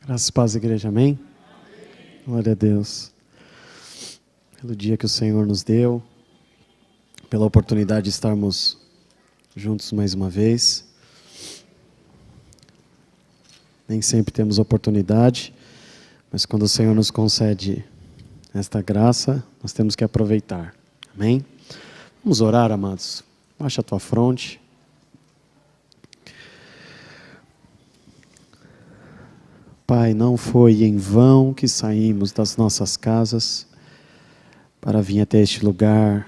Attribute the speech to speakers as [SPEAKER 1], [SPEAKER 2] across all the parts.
[SPEAKER 1] Graças a paz, igreja, amém? Glória a Deus. Pelo dia que o Senhor nos deu, pela oportunidade de estarmos juntos mais uma vez. Nem sempre temos oportunidade, mas quando o Senhor nos concede esta graça, nós temos que aproveitar, amém? Vamos orar, amados. Baixa a tua fronte. Pai, não foi em vão que saímos das nossas casas para vir até este lugar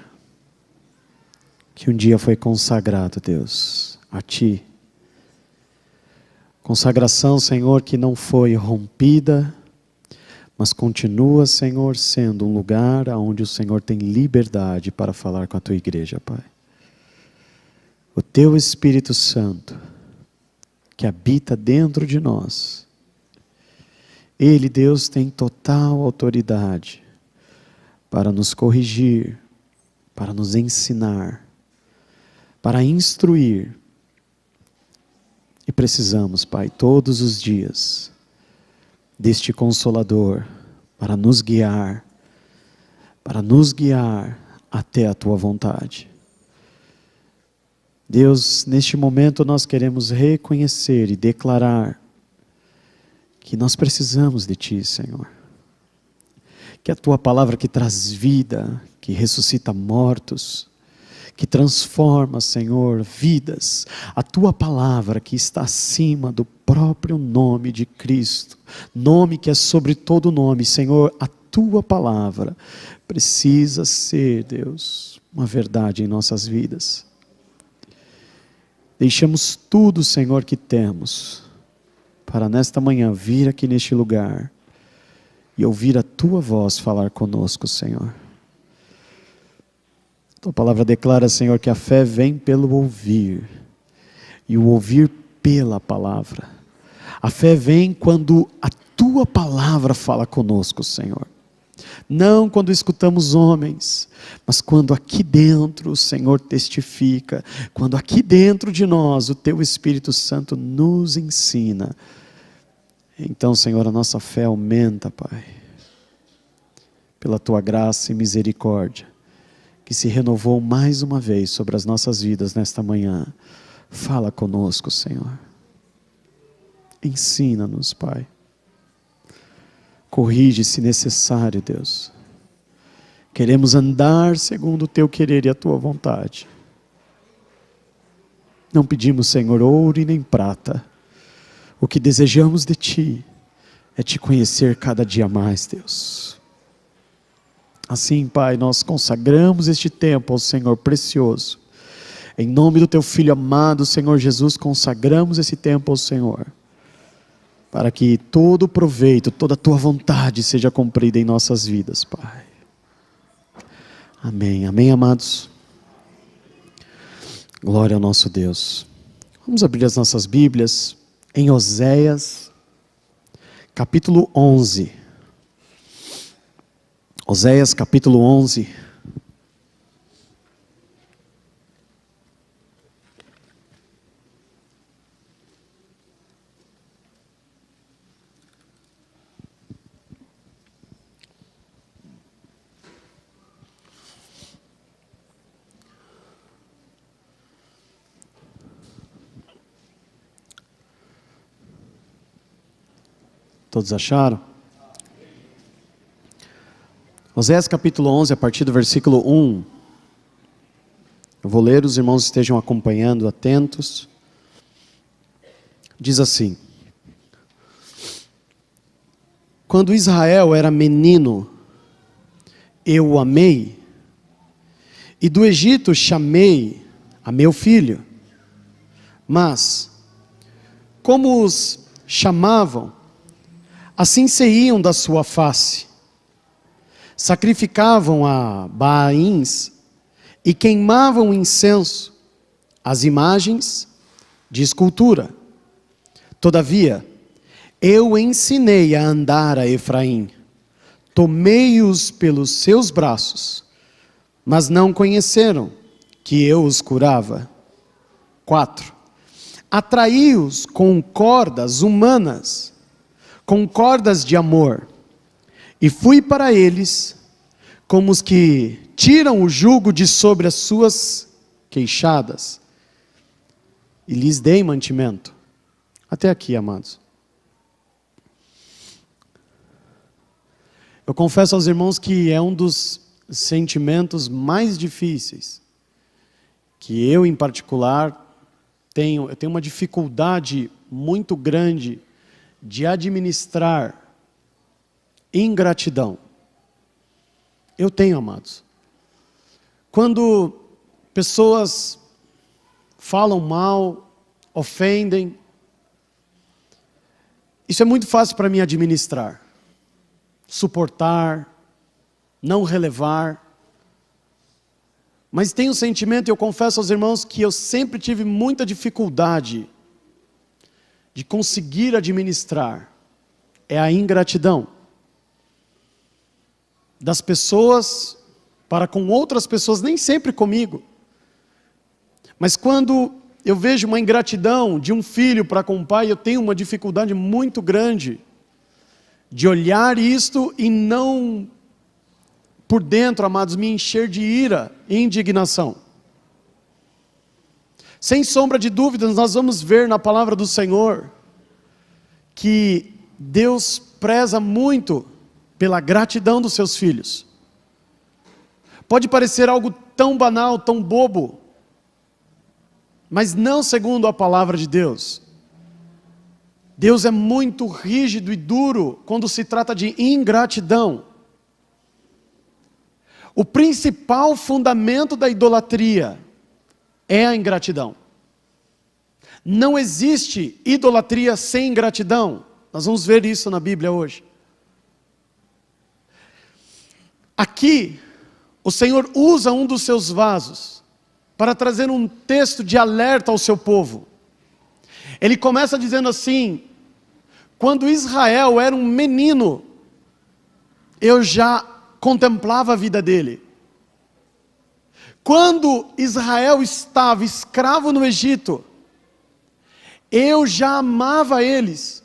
[SPEAKER 1] que um dia foi consagrado, Deus, a Ti. Consagração, Senhor, que não foi rompida, mas continua, Senhor, sendo um lugar onde o Senhor tem liberdade para falar com a Tua igreja, Pai. O Teu Espírito Santo, que habita dentro de nós, Ele, Deus, tem total autoridade para nos corrigir, para nos ensinar, para instruir. E precisamos, Pai, todos os dias, deste Consolador, para nos guiar até a Tua vontade. Deus, neste momento nós queremos reconhecer e declarar que nós precisamos de Ti, Senhor. Que a Tua palavra que traz vida, que ressuscita mortos, que transforma, Senhor, vidas. A Tua palavra que está acima do próprio nome de Cristo. Nome que é sobre todo nome, Senhor. A Tua palavra precisa ser, Deus, uma verdade em nossas vidas. Deixamos tudo, Senhor, que temos para nesta manhã vir aqui neste lugar e ouvir a Tua voz falar conosco, Senhor. Tua palavra declara, Senhor, que a fé vem pelo ouvir e o ouvir pela palavra. A fé vem quando a Tua palavra fala conosco, Senhor. Não quando escutamos homens, mas quando aqui dentro o Senhor testifica, quando aqui dentro de nós o Teu Espírito Santo nos ensina. Então, Senhor, a nossa fé aumenta, Pai, pela Tua graça e misericórdia, que se renovou mais uma vez sobre as nossas vidas nesta manhã. Fala conosco, Senhor. Ensina-nos, Pai. Corrige se necessário, Deus. Queremos andar segundo o Teu querer e a Tua vontade. Não pedimos, Senhor, ouro e nem prata. O que desejamos de Ti é Te conhecer cada dia mais, Deus. Assim, Pai, nós consagramos este tempo ao Senhor precioso. Em nome do Teu Filho amado, Senhor Jesus, consagramos esse tempo ao Senhor, para que todo o proveito, toda a Tua vontade seja cumprida em nossas vidas, Pai. Amém, amém, amados. Glória ao nosso Deus. Vamos abrir as nossas Bíblias em Oséias, capítulo 11. Oséias, capítulo 11. Todos acharam? Oséias capítulo 11, a partir do versículo 1. Eu vou ler, os irmãos estejam acompanhando, atentos. Diz assim: Quando Israel era menino, eu o amei, e do Egito chamei a meu filho. Mas, como os chamavam, assim se iam da sua face. Sacrificavam a Baalins e queimavam incenso, as imagens de escultura. Todavia, eu ensinei a andar a Efraim, tomei-os pelos seus braços, mas não conheceram que eu os curava. 4. Atraí-os com cordas humanas, com cordas de amor, e fui para eles como os que tiram o jugo de sobre as suas queixadas, e lhes dei mantimento. Até aqui, amados. Eu confesso aos irmãos que é um dos sentimentos mais difíceis, que eu, em particular, eu tenho uma dificuldade muito grande de administrar ingratidão. Eu tenho, amados. Quando pessoas falam mal, ofendem, isso é muito fácil para mim administrar, suportar, não relevar. Mas tem um sentimento, e eu confesso aos irmãos que eu sempre tive muita dificuldade de conseguir administrar, é a ingratidão das pessoas para com outras pessoas, nem sempre comigo. Mas quando eu vejo uma ingratidão de um filho para com o pai, eu tenho uma dificuldade muito grande de olhar isto e não, por dentro, amados, me encher de ira e indignação. Sem sombra de dúvidas, nós vamos ver na palavra do Senhor que Deus preza muito pela gratidão dos seus filhos. Pode parecer algo tão banal, tão bobo, mas não segundo a palavra de Deus. Deus é muito rígido e duro quando se trata de ingratidão. O principal fundamento da idolatria é a ingratidão. Não existe idolatria sem ingratidão. Nós vamos ver isso na Bíblia hoje. Aqui, o Senhor usa um dos seus vasos para trazer um texto de alerta ao seu povo. Ele começa dizendo assim: quando Israel era um menino, eu já contemplava a vida dele. Quando Israel estava escravo no Egito, eu já amava eles.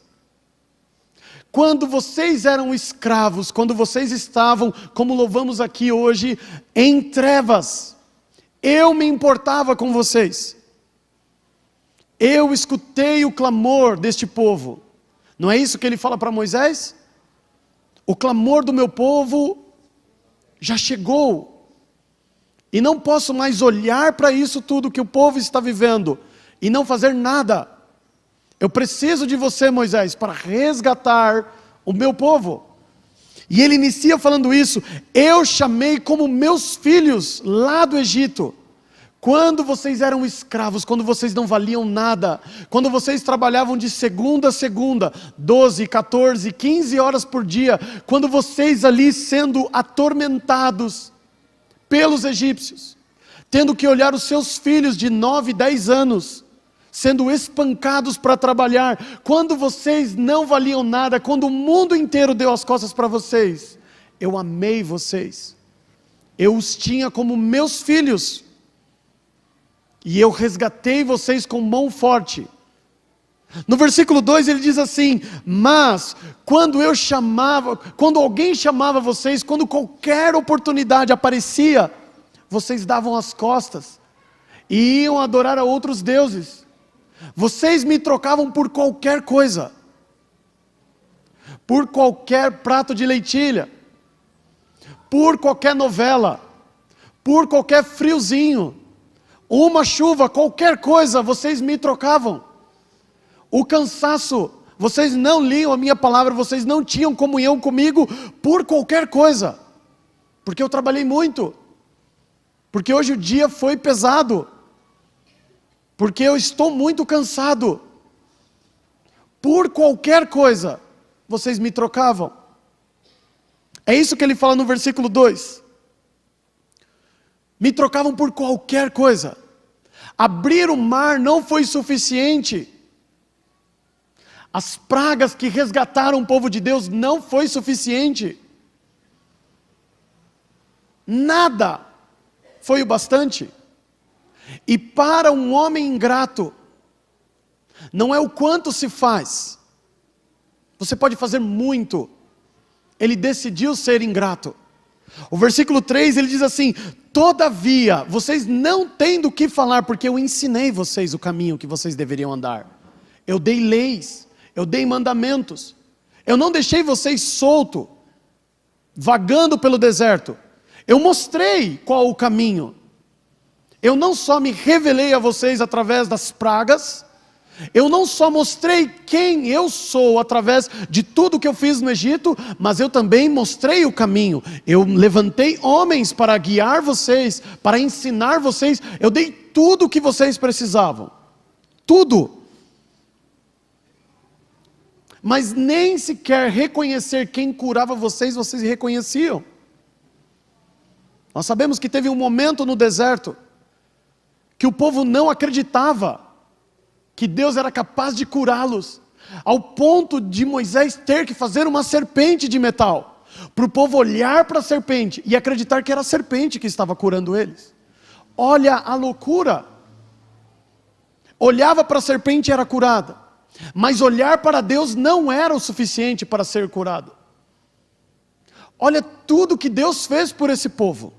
[SPEAKER 1] Quando vocês eram escravos, quando vocês estavam, como louvamos aqui hoje, em trevas, eu me importava com vocês. Eu escutei o clamor deste povo. Não é isso que ele fala para Moisés? O clamor do meu povo já chegou. E não posso mais olhar para isso tudo que o povo está vivendo e não fazer nada. Eu preciso de você, Moisés, para resgatar o meu povo. E ele inicia falando isso: eu chamei como meus filhos lá do Egito. Quando vocês eram escravos, quando vocês não valiam nada, quando vocês trabalhavam de segunda a segunda, 12, 14, 15 horas por dia, quando vocês ali sendo atormentados pelos egípcios, tendo que olhar os seus filhos de 9, 10 anos, sendo espancados para trabalhar, quando vocês não valiam nada, quando o mundo inteiro deu as costas para vocês, eu amei vocês, eu os tinha como meus filhos, e eu resgatei vocês com mão forte. No versículo 2 ele diz assim: mas quando alguém chamava vocês, quando qualquer oportunidade aparecia, vocês davam as costas, e iam adorar a outros deuses. Vocês me trocavam por qualquer coisa, por qualquer prato de lentilha, por qualquer novela, por qualquer friozinho, uma chuva, qualquer coisa, vocês me trocavam. O cansaço, vocês não liam a minha palavra, vocês não tinham comunhão comigo por qualquer coisa, porque eu trabalhei muito, porque hoje o dia foi pesado, porque eu estou muito cansado. Por qualquer coisa, vocês me trocavam. É isso que ele fala no versículo 2. Me trocavam por qualquer coisa. Abrir o mar não foi suficiente. As pragas que resgataram o povo de Deus não foi suficiente. Nada foi o bastante. E para um homem ingrato, não é o quanto se faz. você pode fazer muito. Ele decidiu ser ingrato. O versículo 3, ele diz assim: todavia, vocês não têm do que falar, porque eu ensinei vocês o caminho que vocês deveriam andar. Eu dei leis, eu dei mandamentos. Eu não deixei vocês solto, vagando pelo deserto. Eu mostrei qual o caminho. Eu não só me revelei a vocês através das pragas, eu não só mostrei quem eu sou através de tudo que eu fiz no Egito, mas eu também mostrei o caminho. Eu levantei homens para guiar vocês, para ensinar vocês. Eu dei tudo o que vocês precisavam. Tudo. Mas nem sequer reconhecer quem curava vocês reconheciam. Nós sabemos que teve um momento no deserto que o povo não acreditava que Deus era capaz de curá-los, ao ponto de Moisés ter que fazer uma serpente de metal, para o povo olhar para a serpente e acreditar que era a serpente que estava curando eles. Olha a loucura. Olhava para a serpente e era curada, mas olhar para Deus não era o suficiente para ser curado. Olha tudo que Deus fez por esse povo.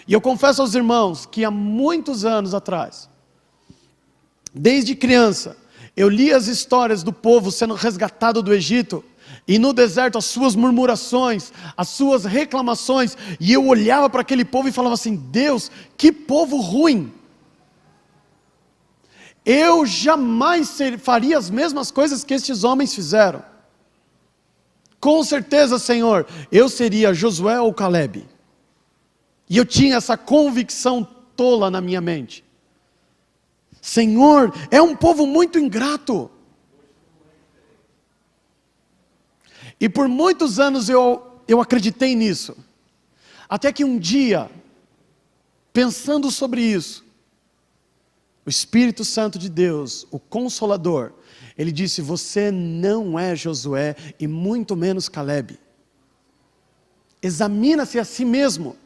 [SPEAKER 1] E eu confesso aos irmãos que há muitos anos atrás, desde criança, eu li as histórias do povo sendo resgatado do Egito, e no deserto as suas murmurações, as suas reclamações, e eu olhava para aquele povo e falava assim: Deus, que povo ruim. Eu jamais faria as mesmas coisas que estes homens fizeram. Com certeza, Senhor, eu seria Josué ou Calebe. E eu tinha essa convicção tola na minha mente. Senhor, é um povo muito ingrato. E por muitos anos eu acreditei nisso. Até que um dia, pensando sobre isso, o Espírito Santo de Deus, o Consolador, ele disse: você não é Josué e muito menos Calebe. Examina-se a si mesmo.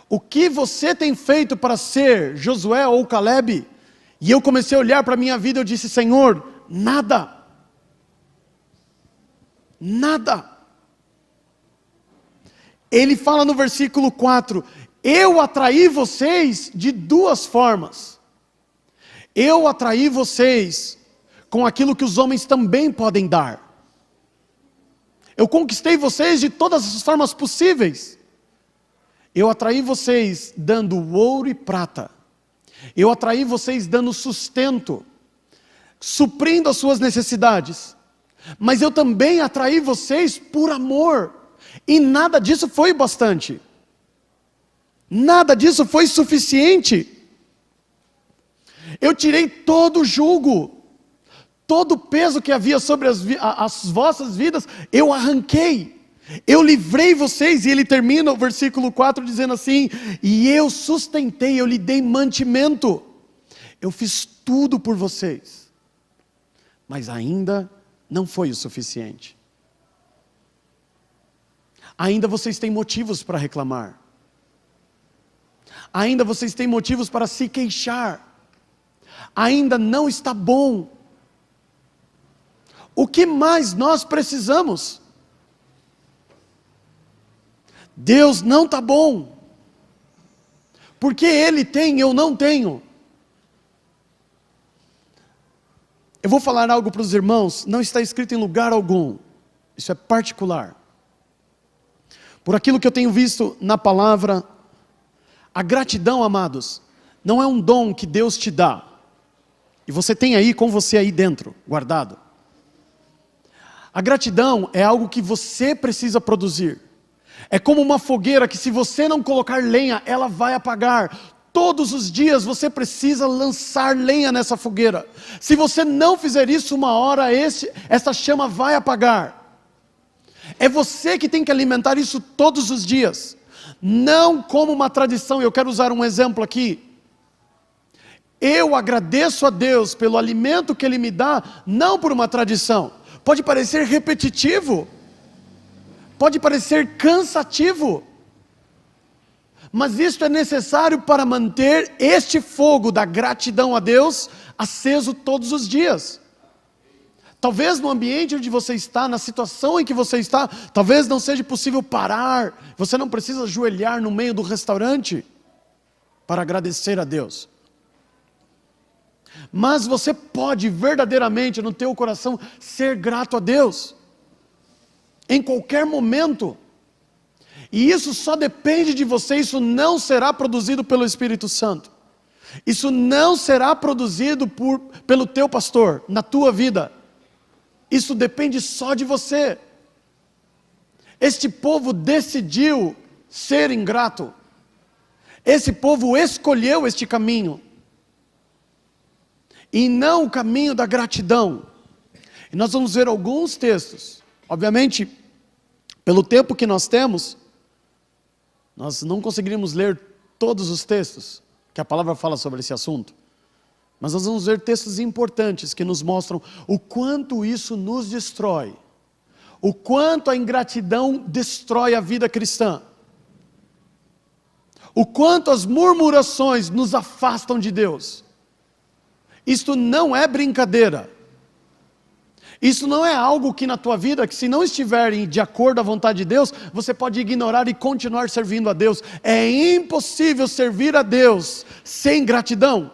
[SPEAKER 1] O que você tem feito para ser Josué ou Calebe? E eu comecei a olhar para a minha vida e eu disse: Senhor, nada. Nada. Ele fala no versículo 4, eu atraí vocês de duas formas. Eu atraí vocês com aquilo que os homens também podem dar. Eu conquistei vocês de todas as formas possíveis. Eu atraí vocês dando ouro e prata. Eu atraí vocês dando sustento, suprindo as suas necessidades. Mas eu também atraí vocês por amor. E nada disso foi bastante. Nada disso foi suficiente. Eu tirei todo o jugo, todo o peso que havia sobre as vossas vidas, eu arranquei. Eu livrei vocês, e ele termina o versículo 4 dizendo assim: e eu sustentei, eu lhe dei mantimento, eu fiz tudo por vocês, mas ainda não foi o suficiente. Ainda vocês têm motivos para reclamar, ainda vocês têm motivos para se queixar, ainda não está bom. O que mais nós precisamos? Deus não está bom, porque Ele tem, eu não tenho. Eu vou falar algo para os irmãos, não está escrito em lugar algum, isso é particular. Por aquilo que eu tenho visto na palavra, a gratidão, amados, não é um dom que Deus te dá, e você tem aí com você aí dentro, guardado. A gratidão é algo que você precisa produzir. É como uma fogueira que, se você não colocar lenha, ela vai apagar. Todos os dias você precisa lançar lenha nessa fogueira. Se você não fizer isso, uma hora essa chama vai apagar. É você que tem que alimentar isso todos os dias. Não como uma tradição. Eu quero usar um exemplo aqui. Eu agradeço a Deus pelo alimento que Ele me dá, não por uma tradição. Pode parecer repetitivo, pode parecer cansativo, mas isso é necessário para manter este fogo da gratidão a Deus aceso todos os dias. Talvez no ambiente onde você está, na situação em que você está, talvez não seja possível parar. Você não precisa ajoelhar no meio do restaurante para agradecer a Deus. Mas você pode verdadeiramente no teu coração ser grato a Deus. Em qualquer momento. E isso só depende de você, isso não será produzido pelo Espírito Santo. Isso não será produzido pelo teu pastor, na tua vida. Isso depende só de você. Este povo decidiu ser ingrato. Esse povo escolheu este caminho. E não o caminho da gratidão. E nós vamos ver alguns textos. Obviamente, pelo tempo que nós temos, nós não conseguiríamos ler todos os textos que a palavra fala sobre esse assunto. Mas nós vamos ver textos importantes que nos mostram o quanto isso nos destrói. O quanto a ingratidão destrói a vida cristã. O quanto as murmurações nos afastam de Deus. Isto não é brincadeira. Isso não é algo que na tua vida, que se não estiverem de acordo à vontade de Deus, você pode ignorar e continuar servindo a Deus. É impossível servir a Deus sem gratidão.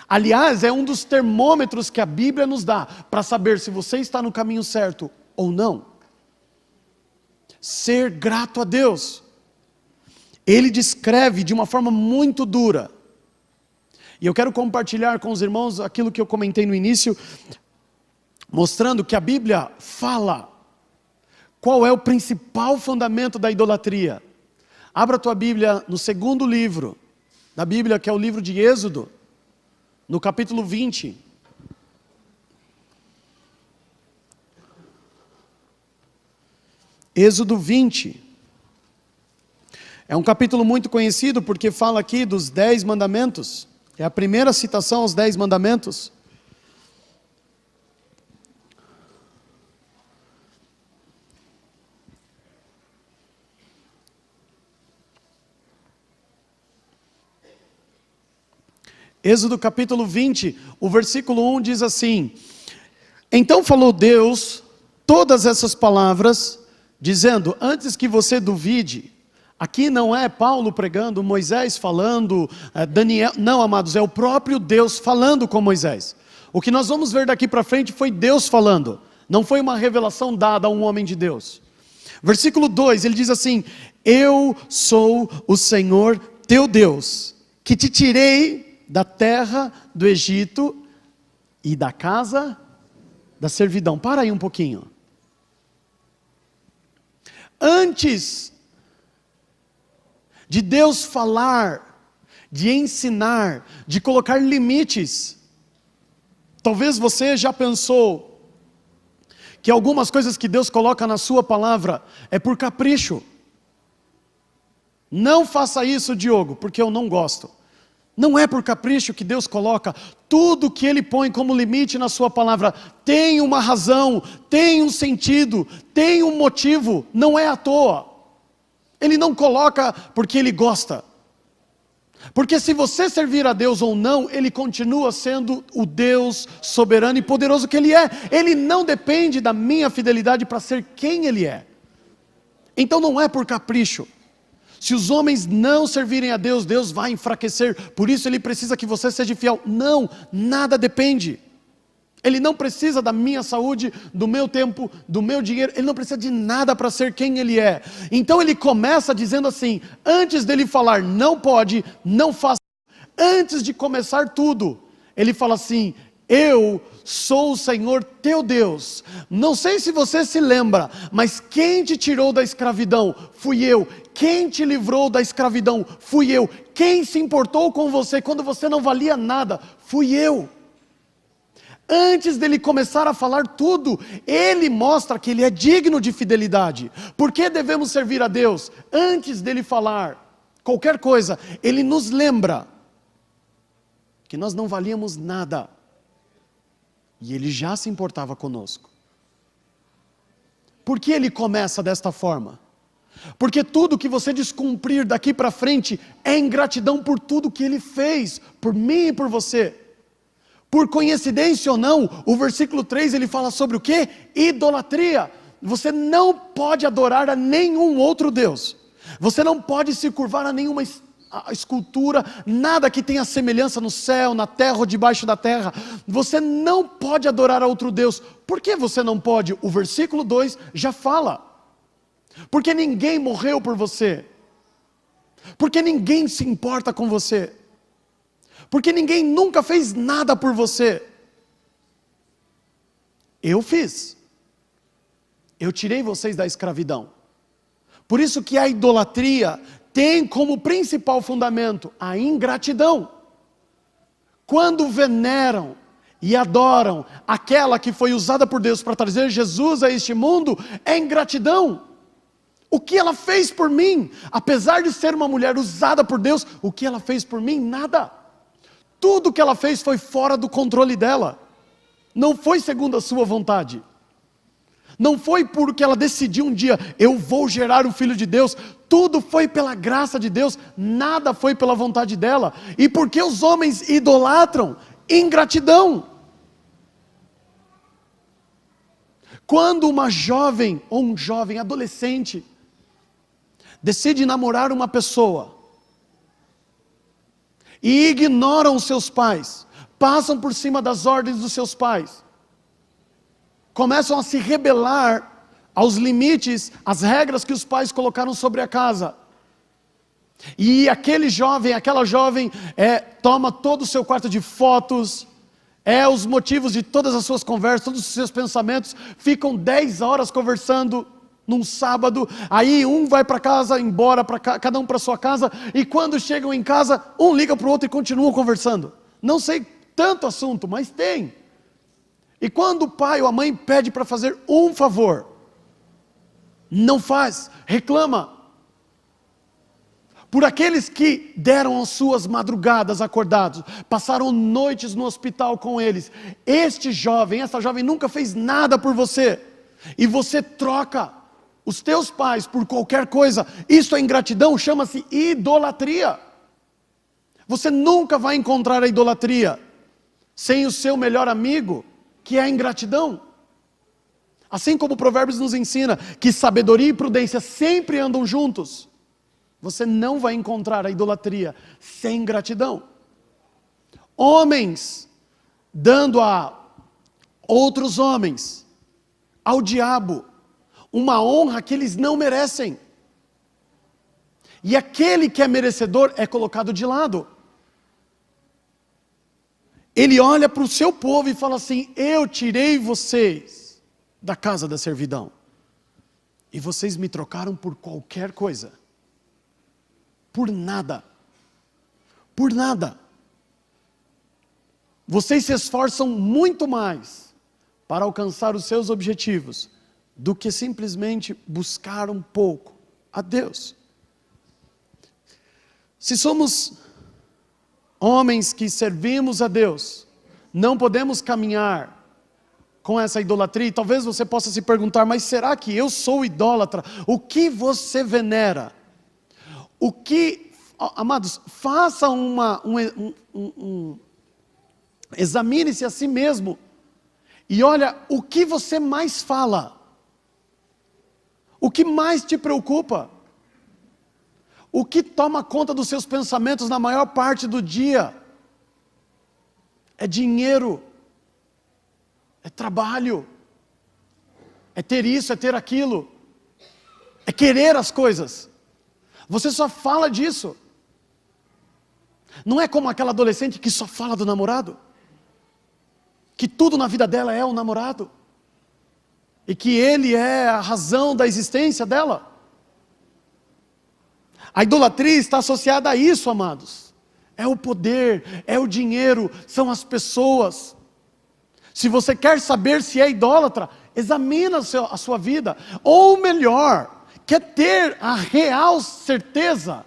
[SPEAKER 1] Aliás, é um dos termômetros que a Bíblia nos dá para saber se você está no caminho certo ou não. Ser grato a Deus. Ele descreve de uma forma muito dura. E eu quero compartilhar com os irmãos aquilo que eu comentei no início, mostrando que a Bíblia fala qual é o principal fundamento da idolatria. Abra a tua Bíblia no segundo livro da Bíblia, que é o livro de Êxodo, no capítulo 20. Êxodo 20. É um capítulo muito conhecido porque fala aqui dos 10 mandamentos. É a primeira citação aos 10 mandamentos. Êxodo capítulo 20, o versículo 1 diz assim: Então falou Deus todas essas palavras, dizendo, antes que você duvide, aqui não é Paulo pregando, Moisés falando, Daniel, não, amados, é o próprio Deus falando com Moisés. O que nós vamos ver daqui para frente foi Deus falando, não foi uma revelação dada a um homem de Deus. Versículo 2, ele diz assim: Eu sou o Senhor teu Deus, que te tirei da terra do Egito e da casa da servidão. Para aí um pouquinho. Antes de Deus falar, de ensinar, de colocar limites, talvez você já pensou que algumas coisas que Deus coloca na sua palavra é por capricho. Não faça isso, Diogo, porque eu não gosto. Não é por capricho que Deus coloca. Tudo que Ele põe como limite na sua palavra tem uma razão, tem um sentido, tem um motivo, não é à toa. Ele não coloca porque Ele gosta. Porque se você servir a Deus ou não, Ele continua sendo o Deus soberano e poderoso que Ele é. Ele não depende da minha fidelidade para ser quem Ele é. Então não é por capricho. Se os homens não servirem a Deus, Deus vai enfraquecer. Por isso Ele precisa que você seja fiel. Não, nada depende. Ele não precisa da minha saúde, do meu tempo, do meu dinheiro. Ele não precisa de nada para ser quem Ele é. Então Ele começa dizendo assim, antes dele falar não pode, não faça. Antes de começar tudo, Ele fala assim, eu sou o Senhor teu Deus. Não sei se você se lembra, mas quem te tirou da escravidão fui eu. Quem te livrou da escravidão fui eu. Quem se importou com você quando você não valia nada fui eu. Antes dele começar a falar tudo, ele mostra que ele é digno de fidelidade. Por que devemos servir a Deus? Antes dele falar qualquer coisa, ele nos lembra que nós não valíamos nada. E ele já se importava conosco. Por que ele começa desta forma? Porque tudo que você descumprir daqui para frente é ingratidão por tudo que ele fez, por mim e por você. Por coincidência ou não, o versículo 3 ele fala sobre o quê? Idolatria. Você não pode adorar a nenhum outro Deus. Você não pode se curvar a nenhuma escultura, nada que tenha semelhança no céu, na terra ou debaixo da terra. Você não pode adorar a outro Deus. Por que você não pode? O versículo 2 já fala. Porque ninguém morreu por você. Porque ninguém se importa com você. Porque ninguém nunca fez nada por você. Eu fiz. Eu tirei vocês da escravidão. Por isso que a idolatria tem como principal fundamento a ingratidão. Quando veneram e adoram aquela que foi usada por Deus para trazer Jesus a este mundo, é ingratidão. O que ela fez por mim, apesar de ser uma mulher usada por Deus, o que ela fez por mim? Nada. Tudo que ela fez foi fora do controle dela. Não foi segundo a sua vontade. Não foi porque ela decidiu um dia, eu vou gerar o Filho de Deus. Tudo foi pela graça de Deus, nada foi pela vontade dela. E porque os homens idolatram? Ingratidão. Quando uma jovem ou um jovem adolescente decide namorar uma pessoa e ignoram os seus pais, passam por cima das ordens dos seus pais, começam a se rebelar aos limites, às regras que os pais colocaram sobre a casa, e aquele jovem, aquela jovem toma todo o seu quarto de fotos, os motivos de todas as suas conversas, todos os seus pensamentos, ficam 10 horas conversando num sábado, aí um vai para casa, embora, cada um para sua casa, e quando chegam em casa, um liga para o outro e continuam conversando. Não sei tanto assunto, mas tem. E quando o pai ou a mãe pede para fazer um favor, não faz, reclama. Por aqueles que deram as suas madrugadas acordados, passaram noites no hospital com eles. Este jovem, essa jovem nunca fez nada por você, e você troca os teus pais por qualquer coisa. Isso é ingratidão, chama-se idolatria. Você nunca vai encontrar a idolatria sem o seu melhor amigo, que é a ingratidão. Assim como o Provérbios nos ensina que sabedoria e prudência sempre andam juntos, você não vai encontrar a idolatria sem gratidão. Homens dando a outros homens, ao diabo, uma honra que eles não merecem. E aquele que é merecedor é colocado de lado. Ele olha para o seu povo e fala assim: eu tirei vocês da casa da servidão, e vocês me trocaram por qualquer coisa. Por nada. Por nada. Vocês se esforçam muito mais para alcançar os seus objetivos do que simplesmente buscar um pouco a Deus. Se somos homens que servimos a Deus, não podemos caminhar com essa idolatria. E talvez você possa se perguntar: mas será que eu sou idólatra? O que você venera? Amados, faça examine-se a si mesmo e olha o que você mais fala, o que mais te preocupa, o que toma conta dos seus pensamentos na maior parte do dia. É dinheiro, é trabalho, é ter isso, é ter aquilo, é querer as coisas. Você só fala disso. Não é como aquela adolescente que só fala do namorado, que tudo na vida dela é o namorado, e que ele é a razão da existência dela. A idolatria está associada a isso, amados. É o poder, é o dinheiro, são as pessoas. Se você quer saber se é idólatra, examina a sua vida. Ou melhor, quer ter a real certeza,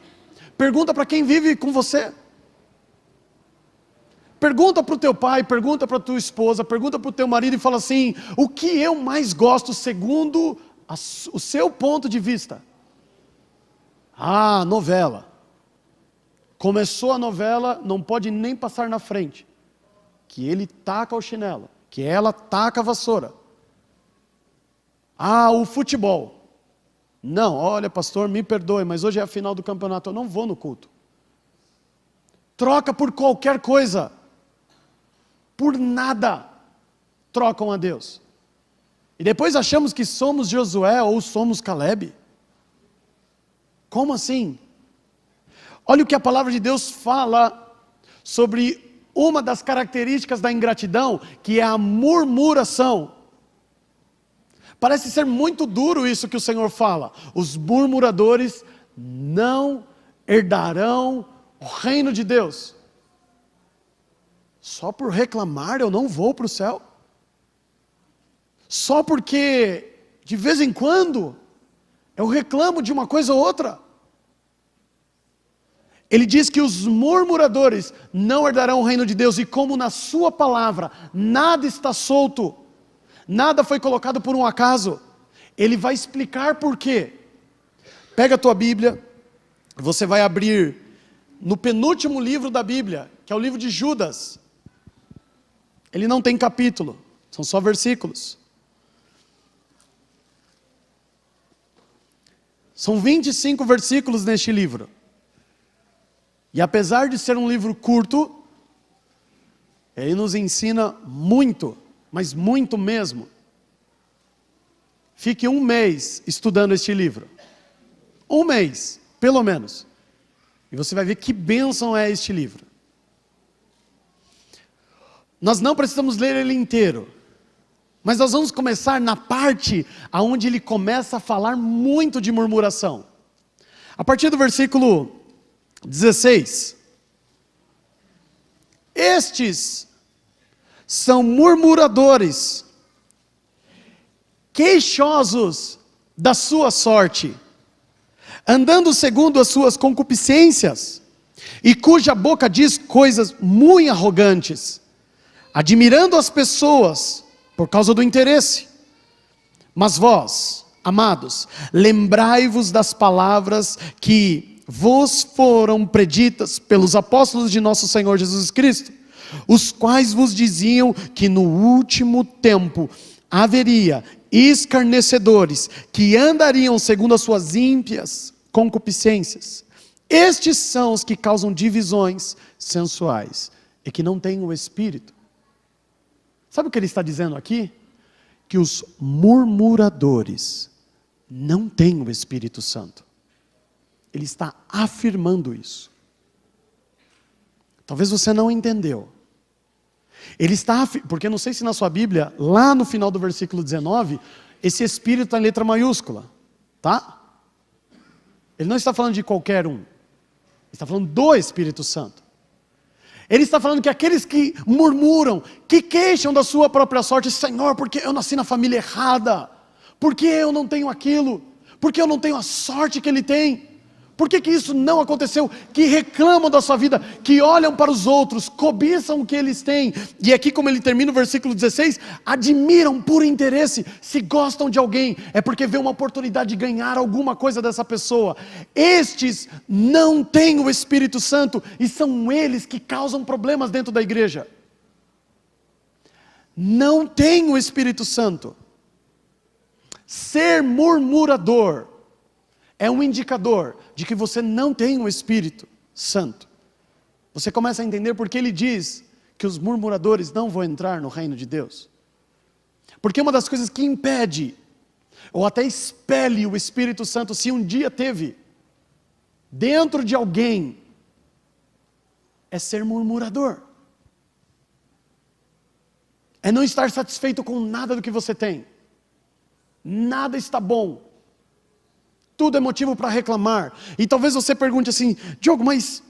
[SPEAKER 1] pergunta para quem vive com você. Pergunta para o teu pai, pergunta para a tua esposa, pergunta para o teu marido e fala assim: o que eu mais gosto segundo o seu ponto de vista? Novela. Começou a novela, não pode nem passar na frente. que ele taca o chinelo, que ela taca a vassoura. Ah, o futebol. Não, olha, pastor, me perdoe, mas hoje é a final do campeonato, eu não vou no culto. Troca por qualquer coisa. Por nada. Trocam a Deus. E depois achamos que somos Josué ou somos Calebe. Como assim? Olha o que a palavra de Deus fala sobre uma das características da ingratidão, que é a murmuração. Parece ser muito duro isso que o Senhor fala. Os murmuradores não herdarão o reino de Deus. Só por reclamar eu não vou para o céu? Só porque de vez em quando eu reclamo de uma coisa ou outra? Ele diz que os murmuradores não herdarão o reino de Deus, e como na sua palavra nada está solto, nada foi colocado por um acaso, ele vai explicar por quê. Pega a tua Bíblia, você vai abrir no penúltimo livro da Bíblia, que é o livro de Judas. Ele não tem capítulo, são só versículos. São 25 versículos neste livro. E apesar de ser um livro curto, ele nos ensina muito, mas muito mesmo. Fique um mês estudando este livro. Um mês, pelo menos. E você vai ver que bênção é este livro. Nós não precisamos ler ele inteiro. Mas nós vamos começar na parte onde ele começa a falar muito de murmuração. A partir do versículo 16. Estes são murmuradores, queixosos da sua sorte, andando segundo as suas concupiscências, e cuja boca diz coisas muito arrogantes, admirando as pessoas por causa do interesse. Mas vós, amados, lembrai-vos das palavras que vos foram preditas pelos apóstolos de nosso Senhor Jesus Cristo, os quais vos diziam que no último tempo haveria escarnecedores que andariam segundo as suas ímpias concupiscências. Estes são os que causam divisões sensuais e que não têm o Espírito. Sabe o que ele está dizendo aqui? Que os murmuradores não têm o Espírito Santo. Ele está afirmando isso. Talvez você não entendeu. Ele está, porque não sei se na sua Bíblia, lá no final do versículo 19, esse Espírito está em letra maiúscula, tá? Ele não está falando de qualquer um. Ele está falando do Espírito Santo. Ele está falando que aqueles que murmuram, que queixam da sua própria sorte, Senhor, porque eu nasci na família errada? Por que eu não tenho aquilo? Por que eu não tenho a sorte que ele tem? Por que isso não aconteceu? Que reclamam da sua vida, que olham para os outros, cobiçam o que eles têm. E aqui, como ele termina o versículo 16, admiram por interesse. Se gostam de alguém, é porque vê uma oportunidade de ganhar alguma coisa dessa pessoa. Estes não têm o Espírito Santo, e são eles que causam problemas dentro da igreja. Não têm o Espírito Santo. Ser murmurador é um indicador de que você não tem o Espírito Santo. Você começa a entender porque ele diz que os murmuradores não vão entrar no reino de Deus. Porque uma das coisas que impede, ou até expele o Espírito Santo, se um dia teve, dentro de alguém, é ser murmurador. É não estar satisfeito com nada do que você tem. Nada está bom. Tudo é motivo para reclamar. E talvez você pergunte assim, Diogo, mas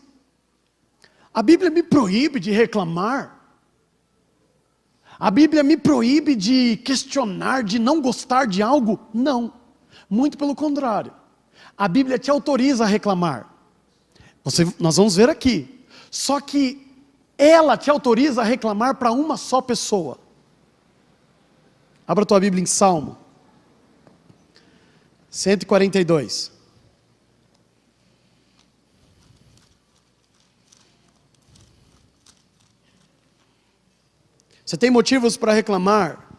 [SPEAKER 1] a Bíblia me proíbe de reclamar? A Bíblia me proíbe de questionar, de não gostar de algo? Não, muito pelo contrário. A Bíblia te autoriza a reclamar. Nós vamos ver aqui. Só que ela te autoriza a reclamar para uma só pessoa. Abra a tua Bíblia em Salmo 142. Você tem motivos para reclamar?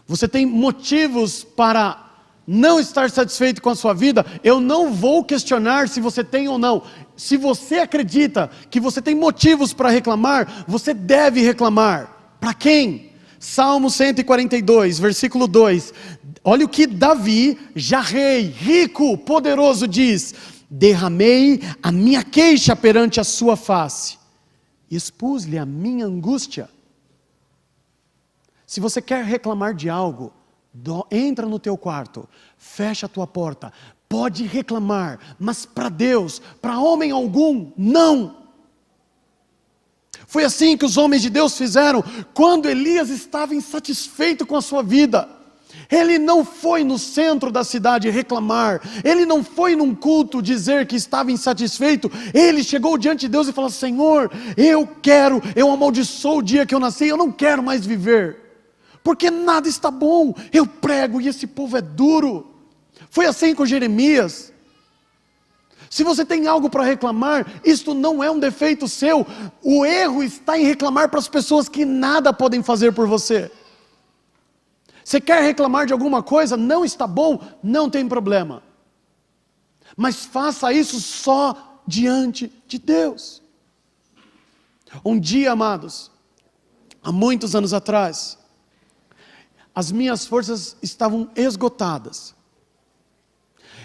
[SPEAKER 1] Você tem motivos para não estar satisfeito com a sua vida? Eu não vou questionar se você tem ou não. Se você acredita que você tem motivos para reclamar, você deve reclamar. Para quem? Salmo 142, versículo 2. Olha o que Davi, já rei, rico, poderoso, diz: derramei a minha queixa perante a sua face, expus-lhe a minha angústia. Se você quer reclamar de algo, entra no teu quarto, fecha a tua porta, pode reclamar, mas para Deus, para homem algum, não. Foi assim que os homens de Deus fizeram quando Elias estava insatisfeito com a sua vida. Ele não foi no centro da cidade reclamar, ele não foi num culto dizer que estava insatisfeito, ele chegou diante de Deus e falou: Senhor, eu amaldiçoo o dia que eu nasci, eu não quero mais viver, porque nada está bom, eu prego e esse povo é duro. Foi assim com Jeremias. Se você tem algo para reclamar, isto não é um defeito seu, o erro está em reclamar para as pessoas que nada podem fazer por você. Você quer reclamar de alguma coisa, não está bom, não tem problema. Mas faça isso só diante de Deus. Um dia, amados, há muitos anos atrás, as minhas forças estavam esgotadas.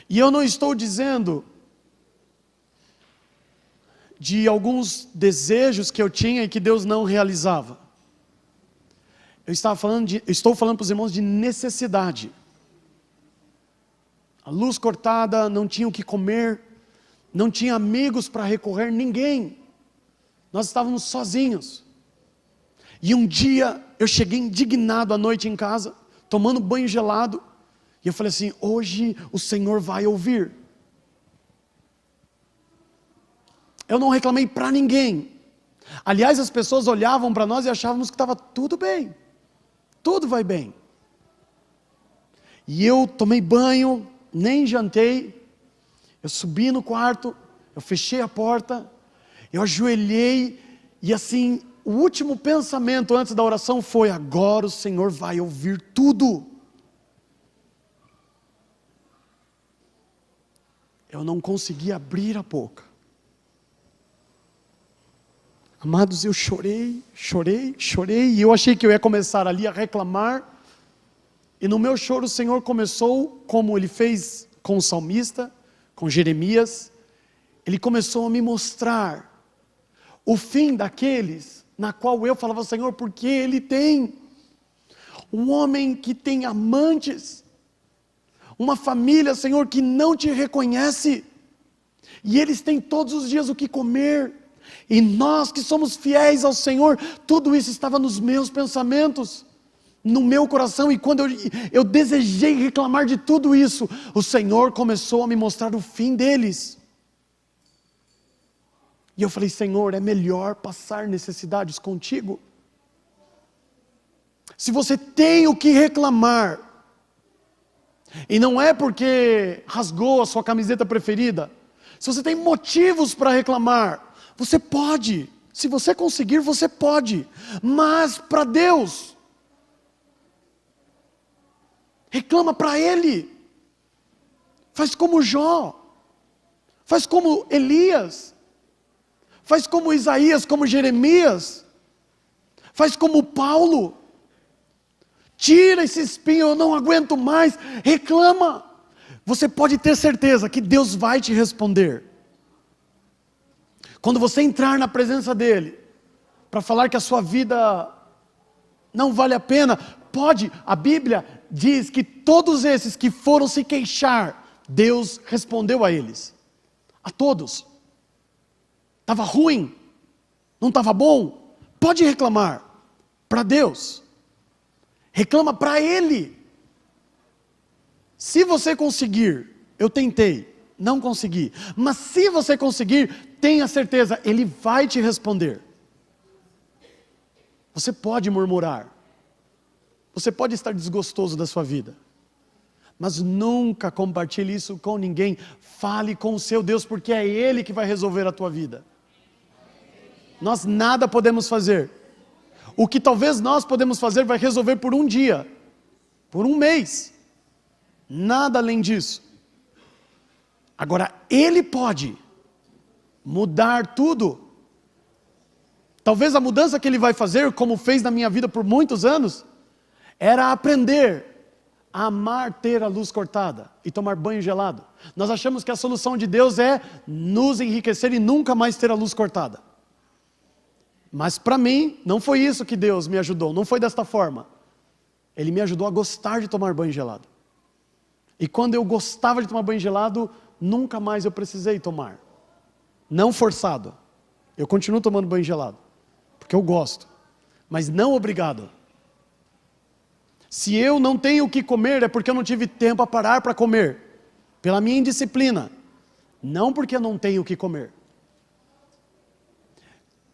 [SPEAKER 1] E eu não estou dizendo de alguns desejos que eu tinha e que Deus não realizava. Estou falando para os irmãos de necessidade. A luz cortada, não tinha o que comer, não tinha amigos para recorrer, ninguém. Nós estávamos sozinhos. E um dia eu cheguei indignado à noite em casa, tomando banho gelado, e eu falei assim: hoje o Senhor vai ouvir. Eu não reclamei para ninguém. Aliás, as pessoas olhavam para nós e achávamos que estava tudo bem. Tudo vai bem. E eu tomei banho, nem jantei, eu subi no quarto, eu fechei a porta, eu ajoelhei, e assim, o último pensamento antes da oração foi: agora o Senhor vai ouvir tudo. Eu não consegui abrir a boca. Amados, eu chorei, e eu achei que eu ia começar ali a reclamar, e no meu choro o Senhor começou, como Ele fez com o salmista, com Jeremias, Ele começou a me mostrar o fim daqueles na qual eu falava: Senhor, porque ele tem um homem que tem amantes, uma família, Senhor, que não te reconhece, e eles têm todos os dias o que comer, e nós que somos fiéis ao Senhor, tudo isso estava nos meus pensamentos, no meu coração, e quando eu desejei reclamar de tudo isso, o Senhor começou a me mostrar o fim deles. E eu falei: Senhor, é melhor passar necessidades contigo. Se você tem o que reclamar, e não é porque rasgou a sua camiseta preferida, se você tem motivos para reclamar, você pode. Se você conseguir, você pode. Mas para Deus, reclama para Ele. Faz como Jó, faz como Elias, faz como Isaías, como Jeremias, faz como Paulo. Tira esse espinho, eu não aguento mais, reclama. Você pode ter certeza que Deus vai te responder. Quando você entrar na presença dEle, para falar que a sua vida não vale a pena, pode. A Bíblia diz que todos esses que foram se queixar, Deus respondeu a eles. A todos. Estava ruim, não estava bom, pode reclamar para Deus, reclama para Ele. Se você conseguir, eu tentei, não consegui, mas se você conseguir, tenha certeza, Ele vai te responder. Você pode murmurar, você pode estar desgostoso da sua vida, mas nunca compartilhe isso com ninguém. Fale com o seu Deus, porque é Ele que vai resolver a tua vida. Nós nada podemos fazer. o que talvez nós podemos fazer vai resolver por um dia, por um mês. Nada além disso. Agora, Ele pode mudar tudo. Talvez a mudança que Ele vai fazer, como fez na minha vida por muitos anos, era aprender a amar ter a luz cortada e tomar banho gelado. Nós achamos que a solução de Deus é nos enriquecer e nunca mais ter a luz cortada. Mas para mim, não foi isso que Deus me ajudou, não foi desta forma. Ele me ajudou a gostar de tomar banho gelado. E quando eu gostava de tomar banho gelado, nunca mais eu precisei tomar. Não forçado. Eu continuo tomando banho gelado, porque eu gosto, mas não obrigado. Se eu não tenho o que comer, é porque eu não tive tempo a parar para comer. Pela minha indisciplina. Não porque eu não tenho o que comer.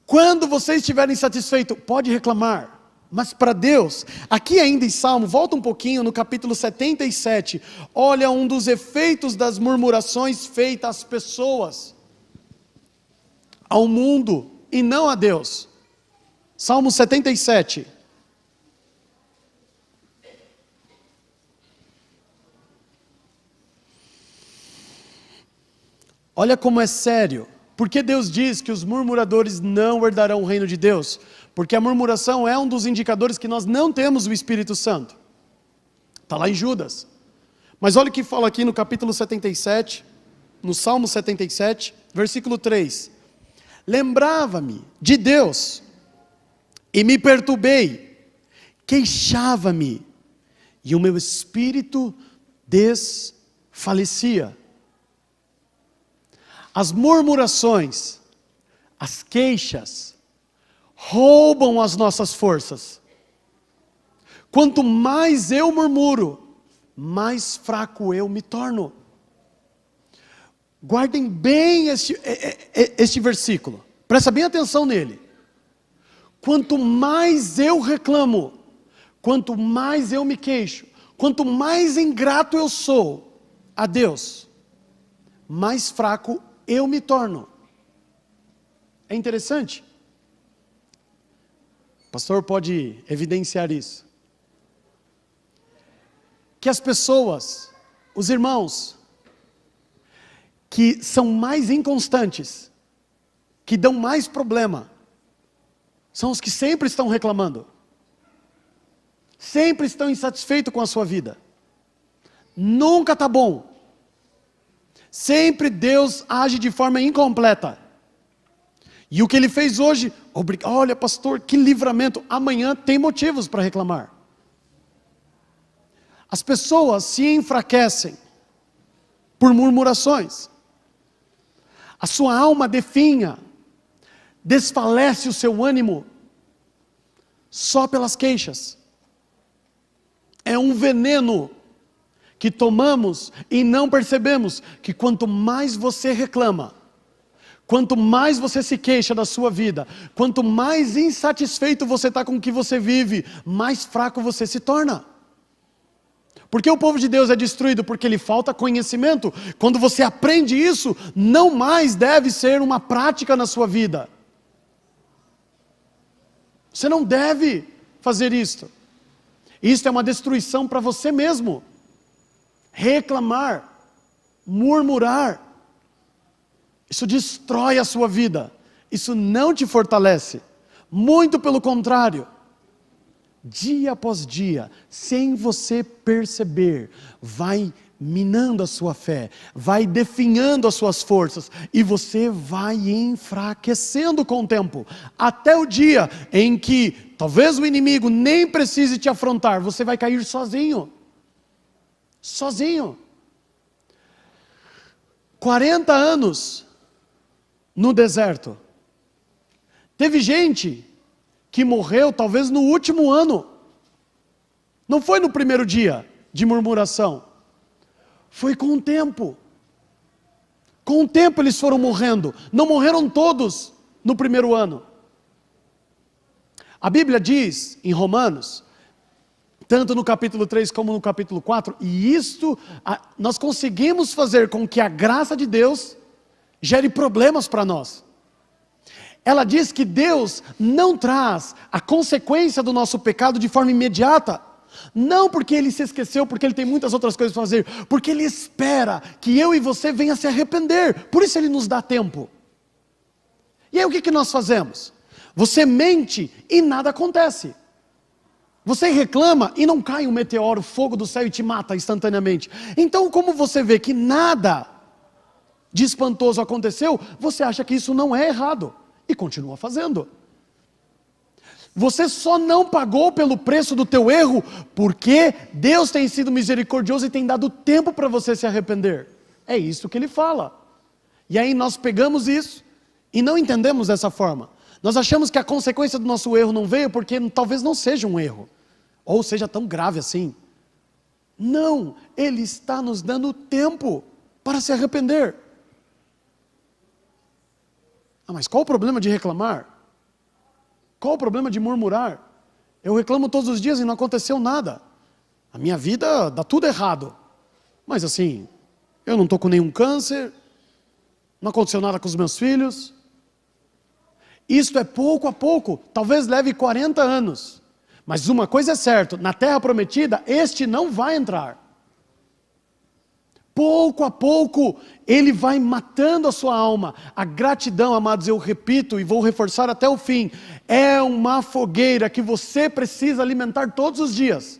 [SPEAKER 1] Quando você estiver insatisfeito, pode reclamar. Mas para Deus, aqui ainda em Salmo, volta um pouquinho no capítulo 77. Olha um dos efeitos das murmurações feitas às pessoas. Ao mundo e não a Deus. Salmo 77. Olha como é sério. Porque Deus diz que os murmuradores não herdarão o reino de Deus? Porque a murmuração é um dos indicadores que nós não temos o Espírito Santo. Está lá em Judas. Mas olha o que fala aqui no capítulo 77, no Salmo 77, versículo 3. Lembrava-me de Deus e me perturbei, queixava-me e o meu espírito desfalecia. As murmurações, as queixas, roubam as nossas forças. Quanto mais eu murmuro, mais fraco eu me torno. Guardem bem este versículo, presta bem atenção nele. Quanto mais eu reclamo, quanto mais eu me queixo, quanto mais ingrato eu sou a Deus, mais fraco eu me torno. É interessante. O pastor pode evidenciar isso. Que as pessoas, os irmãos, que são mais inconstantes, que dão mais problema, são os que sempre estão reclamando. Sempre estão insatisfeitos com a sua vida. Nunca está bom. Sempre Deus age de forma incompleta. E o que Ele fez hoje, olha pastor, que livramento. Amanhã tem motivos para reclamar. As pessoas se enfraquecem por murmurações. A sua alma definha, desfalece o seu ânimo só pelas queixas. É um veneno que tomamos e não percebemos que quanto mais você reclama, quanto mais você se queixa da sua vida, quanto mais insatisfeito você está com o que você vive, mais fraco você se torna. Porque o povo de Deus é destruído porque lhe falta conhecimento. Quando você aprende isso, não mais deve ser uma prática na sua vida. Você não deve fazer isto. Isto é uma destruição para você mesmo. Reclamar, murmurar, isso destrói a sua vida, isso não te fortalece, muito pelo contrário, dia após dia, sem você perceber, vai minando a sua fé, vai definhando as suas forças, e você vai enfraquecendo com o tempo, até o dia em que, talvez o inimigo nem precise te afrontar, você vai cair sozinho. Sozinho. 40 anos no deserto. Teve gente que morreu talvez no último ano. Não foi no primeiro dia de murmuração. Foi com o tempo. Com o tempo eles foram morrendo. Não morreram todos no primeiro ano. A Bíblia diz em Romanos, tanto no capítulo 3 como no capítulo 4, e isto nós conseguimos fazer com que a graça de Deus gere problemas para nós. Ela diz que Deus não traz a consequência do nosso pecado de forma imediata. Não porque Ele se esqueceu, porque Ele tem muitas outras coisas para fazer. Porque Ele espera que eu e você venha se arrepender. Por isso Ele nos dá tempo. E aí o que nós fazemos? Você mente e nada acontece. Você reclama e não cai um meteoro, fogo do céu e te mata instantaneamente. Então, como você vê que nada de espantoso aconteceu, você acha que isso não é errado e continua fazendo. Você só não pagou pelo preço do teu erro porque Deus tem sido misericordioso e tem dado tempo para você se arrepender. É isso que Ele fala. E aí nós pegamos isso e não entendemos dessa forma. Nós achamos que a consequência do nosso erro não veio porque talvez não seja um erro, ou seja tão grave assim. Não, Ele está nos dando tempo para se arrepender. Mas qual o problema de reclamar? Qual o problema de murmurar? Eu reclamo todos os dias e não aconteceu nada. A minha vida dá tudo errado. Mas assim, eu não estou com nenhum câncer, não aconteceu nada com os meus filhos. Isto é pouco a pouco, talvez leve 40 anos. Mas uma coisa é certa, na terra prometida, este não vai entrar. Pouco a pouco, Ele vai matando a sua alma. A gratidão, amados, eu repito e vou reforçar até o fim, é uma fogueira que você precisa alimentar todos os dias.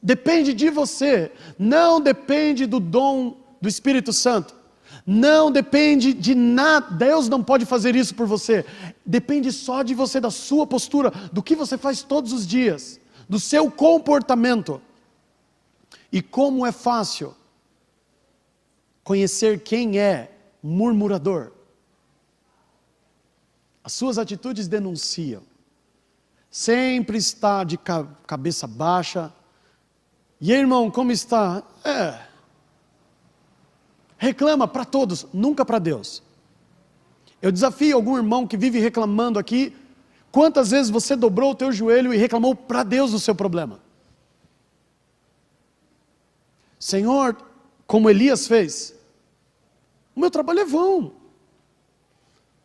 [SPEAKER 1] Depende de você, não depende do dom do Espírito Santo. Não depende de nada, Deus não pode fazer isso por você. Depende só de você, da sua postura, do que você faz todos os dias, do seu comportamento. E como é fácil conhecer quem é murmurador. As suas atitudes denunciam. Sempre está de cabeça baixa. E aí, irmão, como está? Reclama para todos, nunca para Deus. Eu desafio algum irmão que vive reclamando aqui, quantas vezes você dobrou o teu joelho e reclamou para Deus do seu problema? Senhor, como Elias fez, o meu trabalho é vão.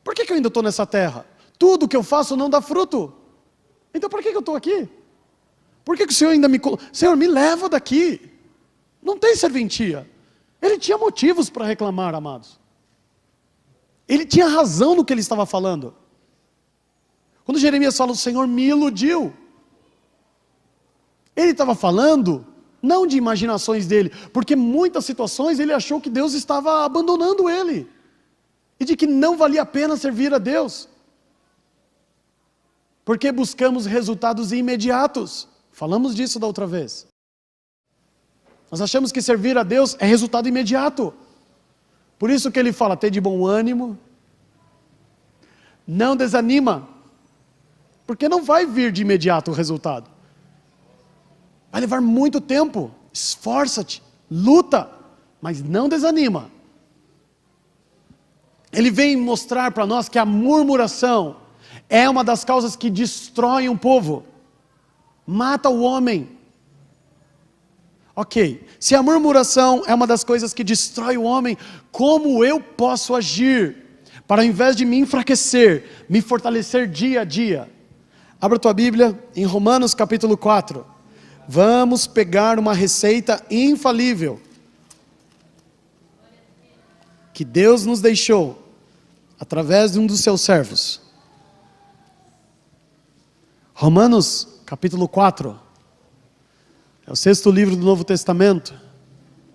[SPEAKER 1] Por que eu ainda estou nessa terra? Tudo que eu faço não dá fruto. Então por que eu estou aqui? Por que o Senhor ainda me... Senhor, me leva daqui. Não tem serventia. Ele tinha motivos para reclamar, amados. Ele tinha razão no que ele estava falando. Quando Jeremias fala, o Senhor me iludiu. Ele estava falando, não de imaginações dele, porque muitas situações ele achou que Deus estava abandonando ele. E de que não valia a pena servir a Deus. Porque buscamos resultados imediatos. Falamos disso da outra vez. Nós achamos que servir a Deus é resultado imediato. Por isso que ele fala, ter de bom ânimo. Não desanima. Porque não vai vir de imediato o resultado. Vai levar muito tempo. Esforça-te, luta, mas não desanima. Ele vem mostrar para nós que a murmuração é uma das causas que destrói um povo. Mata o homem. Ok, se a murmuração é uma das coisas que destrói o homem, como eu posso agir para, ao invés de me enfraquecer, me fortalecer dia a dia? Abra tua Bíblia em Romanos capítulo 4. Vamos pegar uma receita infalível que Deus nos deixou através de um dos seus servos. Romanos capítulo 4. É o 6º livro do Novo Testamento.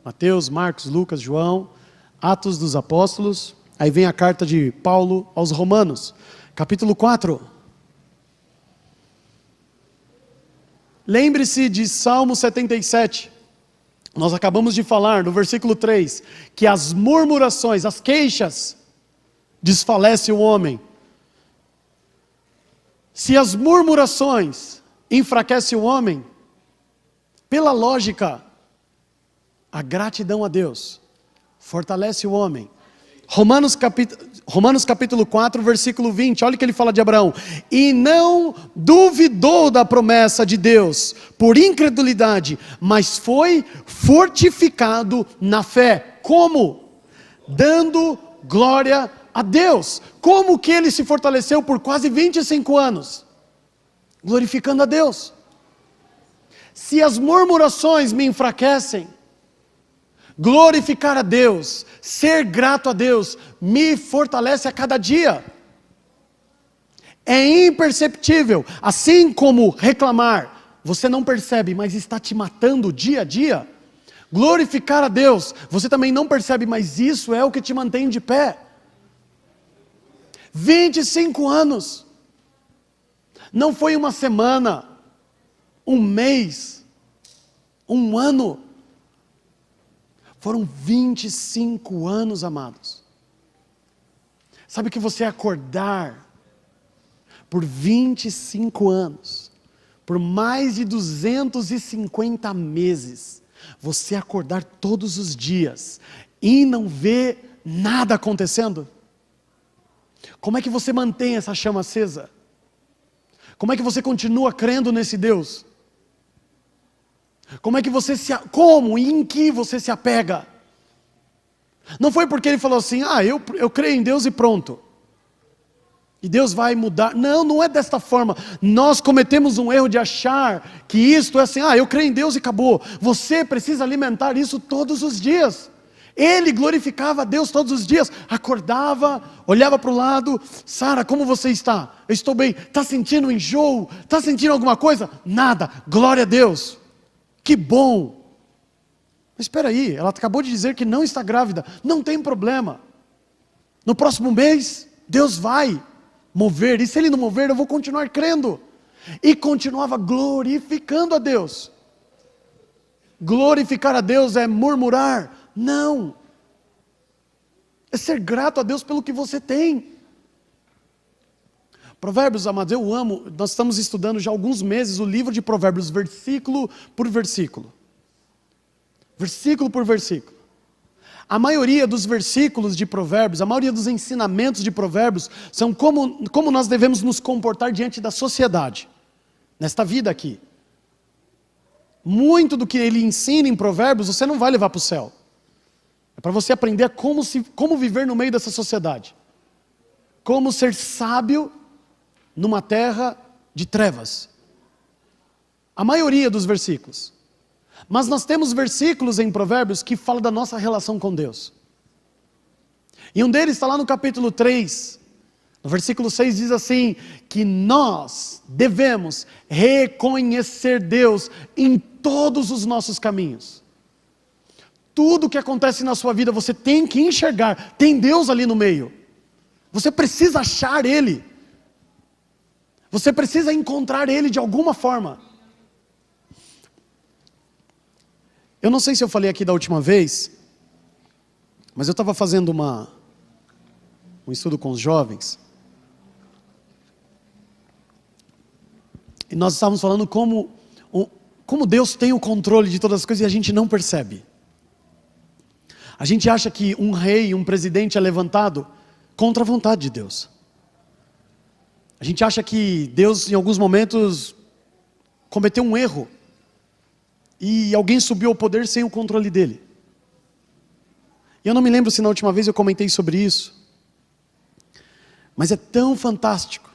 [SPEAKER 1] Mateus, Marcos, Lucas, João, Atos dos Apóstolos. Aí vem a carta de Paulo aos Romanos. Capítulo 4. Lembre-se de Salmo 77. Nós acabamos de falar no versículo 3. Que as murmurações, as queixas, desfalece o homem. Se as murmurações enfraquecem o homem, pela lógica, a gratidão a Deus fortalece o homem. Romanos capítulo 4, versículo 20, olha o que ele fala de Abraão. E não duvidou da promessa de Deus por incredulidade, mas foi fortificado na fé. Como? Dando glória a Deus. Como que ele se fortaleceu por quase 25 anos? Glorificando a Deus. Se as murmurações me enfraquecem, glorificar a Deus, ser grato a Deus, me fortalece a cada dia. É imperceptível, assim como reclamar, você não percebe, mas está te matando dia a dia. Glorificar a Deus, você também não percebe, mas isso é o que te mantém de pé. 25 anos, não foi uma semana, um mês, um ano, foram 25 anos, amados. Sabe que você acordar por 25 anos, por mais de 250 meses, você acordar todos os dias e não ver nada acontecendo? Como é que você mantém essa chama acesa? Como é que você continua crendo nesse Deus? Como é que você como e em que você se apega? Não foi porque ele falou assim, eu creio em Deus e pronto. E Deus vai mudar. Não, não é desta forma. Nós cometemos um erro de achar que isto é assim, eu creio em Deus e acabou. Você precisa alimentar isso todos os dias. Ele glorificava a Deus todos os dias, acordava, olhava para o lado, Sara, como você está? Eu estou bem. Está sentindo enjoo? Está sentindo alguma coisa? Nada, glória a Deus, que bom. Mas espera aí, ela acabou de dizer que não está grávida, não tem problema. No próximo mês, Deus vai mover, e se Ele não mover, eu vou continuar crendo. E continuava glorificando a Deus. Glorificar a Deus é murmurar? Não, é ser grato a Deus pelo que você tem. Provérbios, amados, eu amo. Nós estamos estudando já há alguns meses o livro de Provérbios, versículo por versículo. Versículo por versículo. A maioria dos versículos de Provérbios, a maioria dos ensinamentos de Provérbios, são como nós devemos nos comportar diante da sociedade, nesta vida aqui. Muito do que ele ensina em Provérbios, você não vai levar para o céu. É para você aprender como viver no meio dessa sociedade. Como ser sábio numa terra de trevas. A maioria dos versículos. Mas nós temos versículos em Provérbios que falam da nossa relação com Deus. E um deles está lá no capítulo 3. No versículo 6 diz assim, que nós devemos reconhecer Deus em todos os nossos caminhos. Tudo que acontece na sua vida, você tem que enxergar, tem Deus ali no meio. Você precisa achar Ele. Você precisa encontrar Ele de alguma forma. Eu não sei se eu falei aqui da última vez, mas eu estava fazendo um estudo com os jovens. E nós estávamos falando como Deus tem o controle de todas as coisas e a gente não percebe. A gente acha que um rei, um presidente é levantado contra a vontade de Deus. A gente acha que Deus em alguns momentos cometeu um erro e alguém subiu ao poder sem o controle dele. E eu não me lembro se na última vez eu comentei sobre isso, mas é tão fantástico.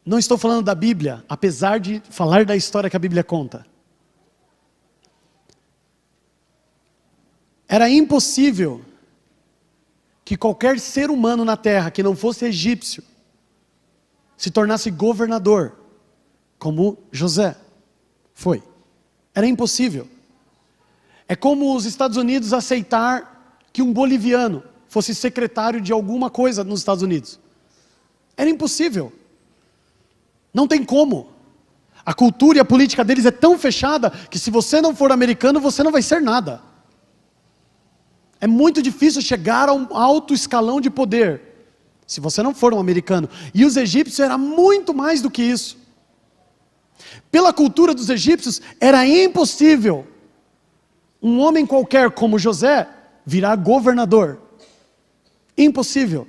[SPEAKER 1] Não estou falando da Bíblia, apesar de falar da história que a Bíblia conta. Era impossível que qualquer ser humano na terra que não fosse egípcio se tornasse governador, como José foi. Era impossível. É como os Estados Unidos aceitar que um boliviano fosse secretário de alguma coisa nos Estados Unidos. Era impossível. Não tem como. A cultura e a política deles é tão fechada que se você não for americano, você não vai ser nada. É muito difícil chegar a um alto escalão de poder, se você não for um americano. E os egípcios era muito mais do que isso. Pela cultura dos egípcios, era impossível um homem qualquer como José virar governador. Impossível.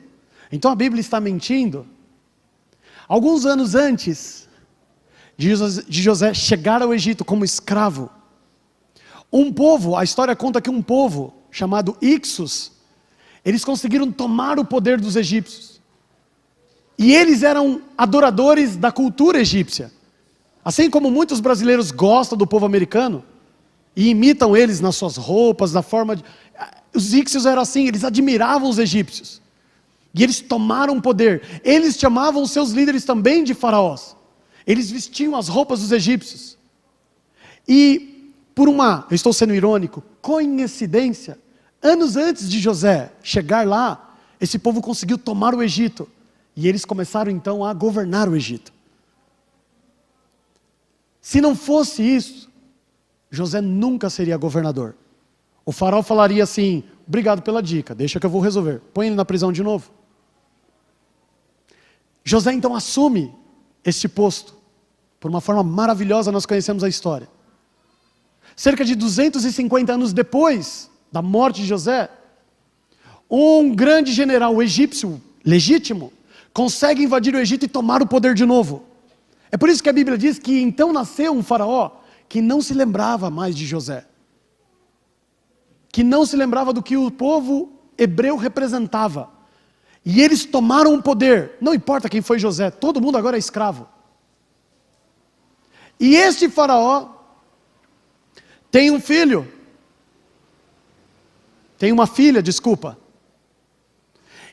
[SPEAKER 1] Então a Bíblia está mentindo. Alguns anos antes de José chegar ao Egito como escravo, um povo, a história conta que um povo chamado Ixos, Eles conseguiram tomar o poder dos egípcios. E eles eram adoradores da cultura egípcia. Assim como muitos brasileiros gostam do povo americano, e imitam eles nas suas roupas, na forma de... Os egípcios eram assim, eles admiravam os egípcios. E eles tomaram poder. Eles chamavam os seus líderes também de faraós. Eles vestiam as roupas dos egípcios. E por uma, eu estou sendo irônico, coincidência, anos antes de José chegar lá, esse povo conseguiu tomar o Egito. E eles começaram então a governar o Egito. Se não fosse isso, José nunca seria governador. O faraó falaria assim: obrigado pela dica, deixa que eu vou resolver. Põe ele na prisão de novo. José então assume este posto. Por uma forma maravilhosa nós conhecemos a história. Cerca de 250 anos depois da morte de José, um grande general egípcio, legítimo, consegue invadir o Egito e tomar o poder de novo. É por isso que a Bíblia diz que então nasceu um faraó que não se lembrava mais de José. Que não se lembrava do que o povo hebreu representava. E eles tomaram o poder. Não importa quem foi José, todo mundo agora é escravo. E este faraó tem um filho. Tem uma filha, desculpa.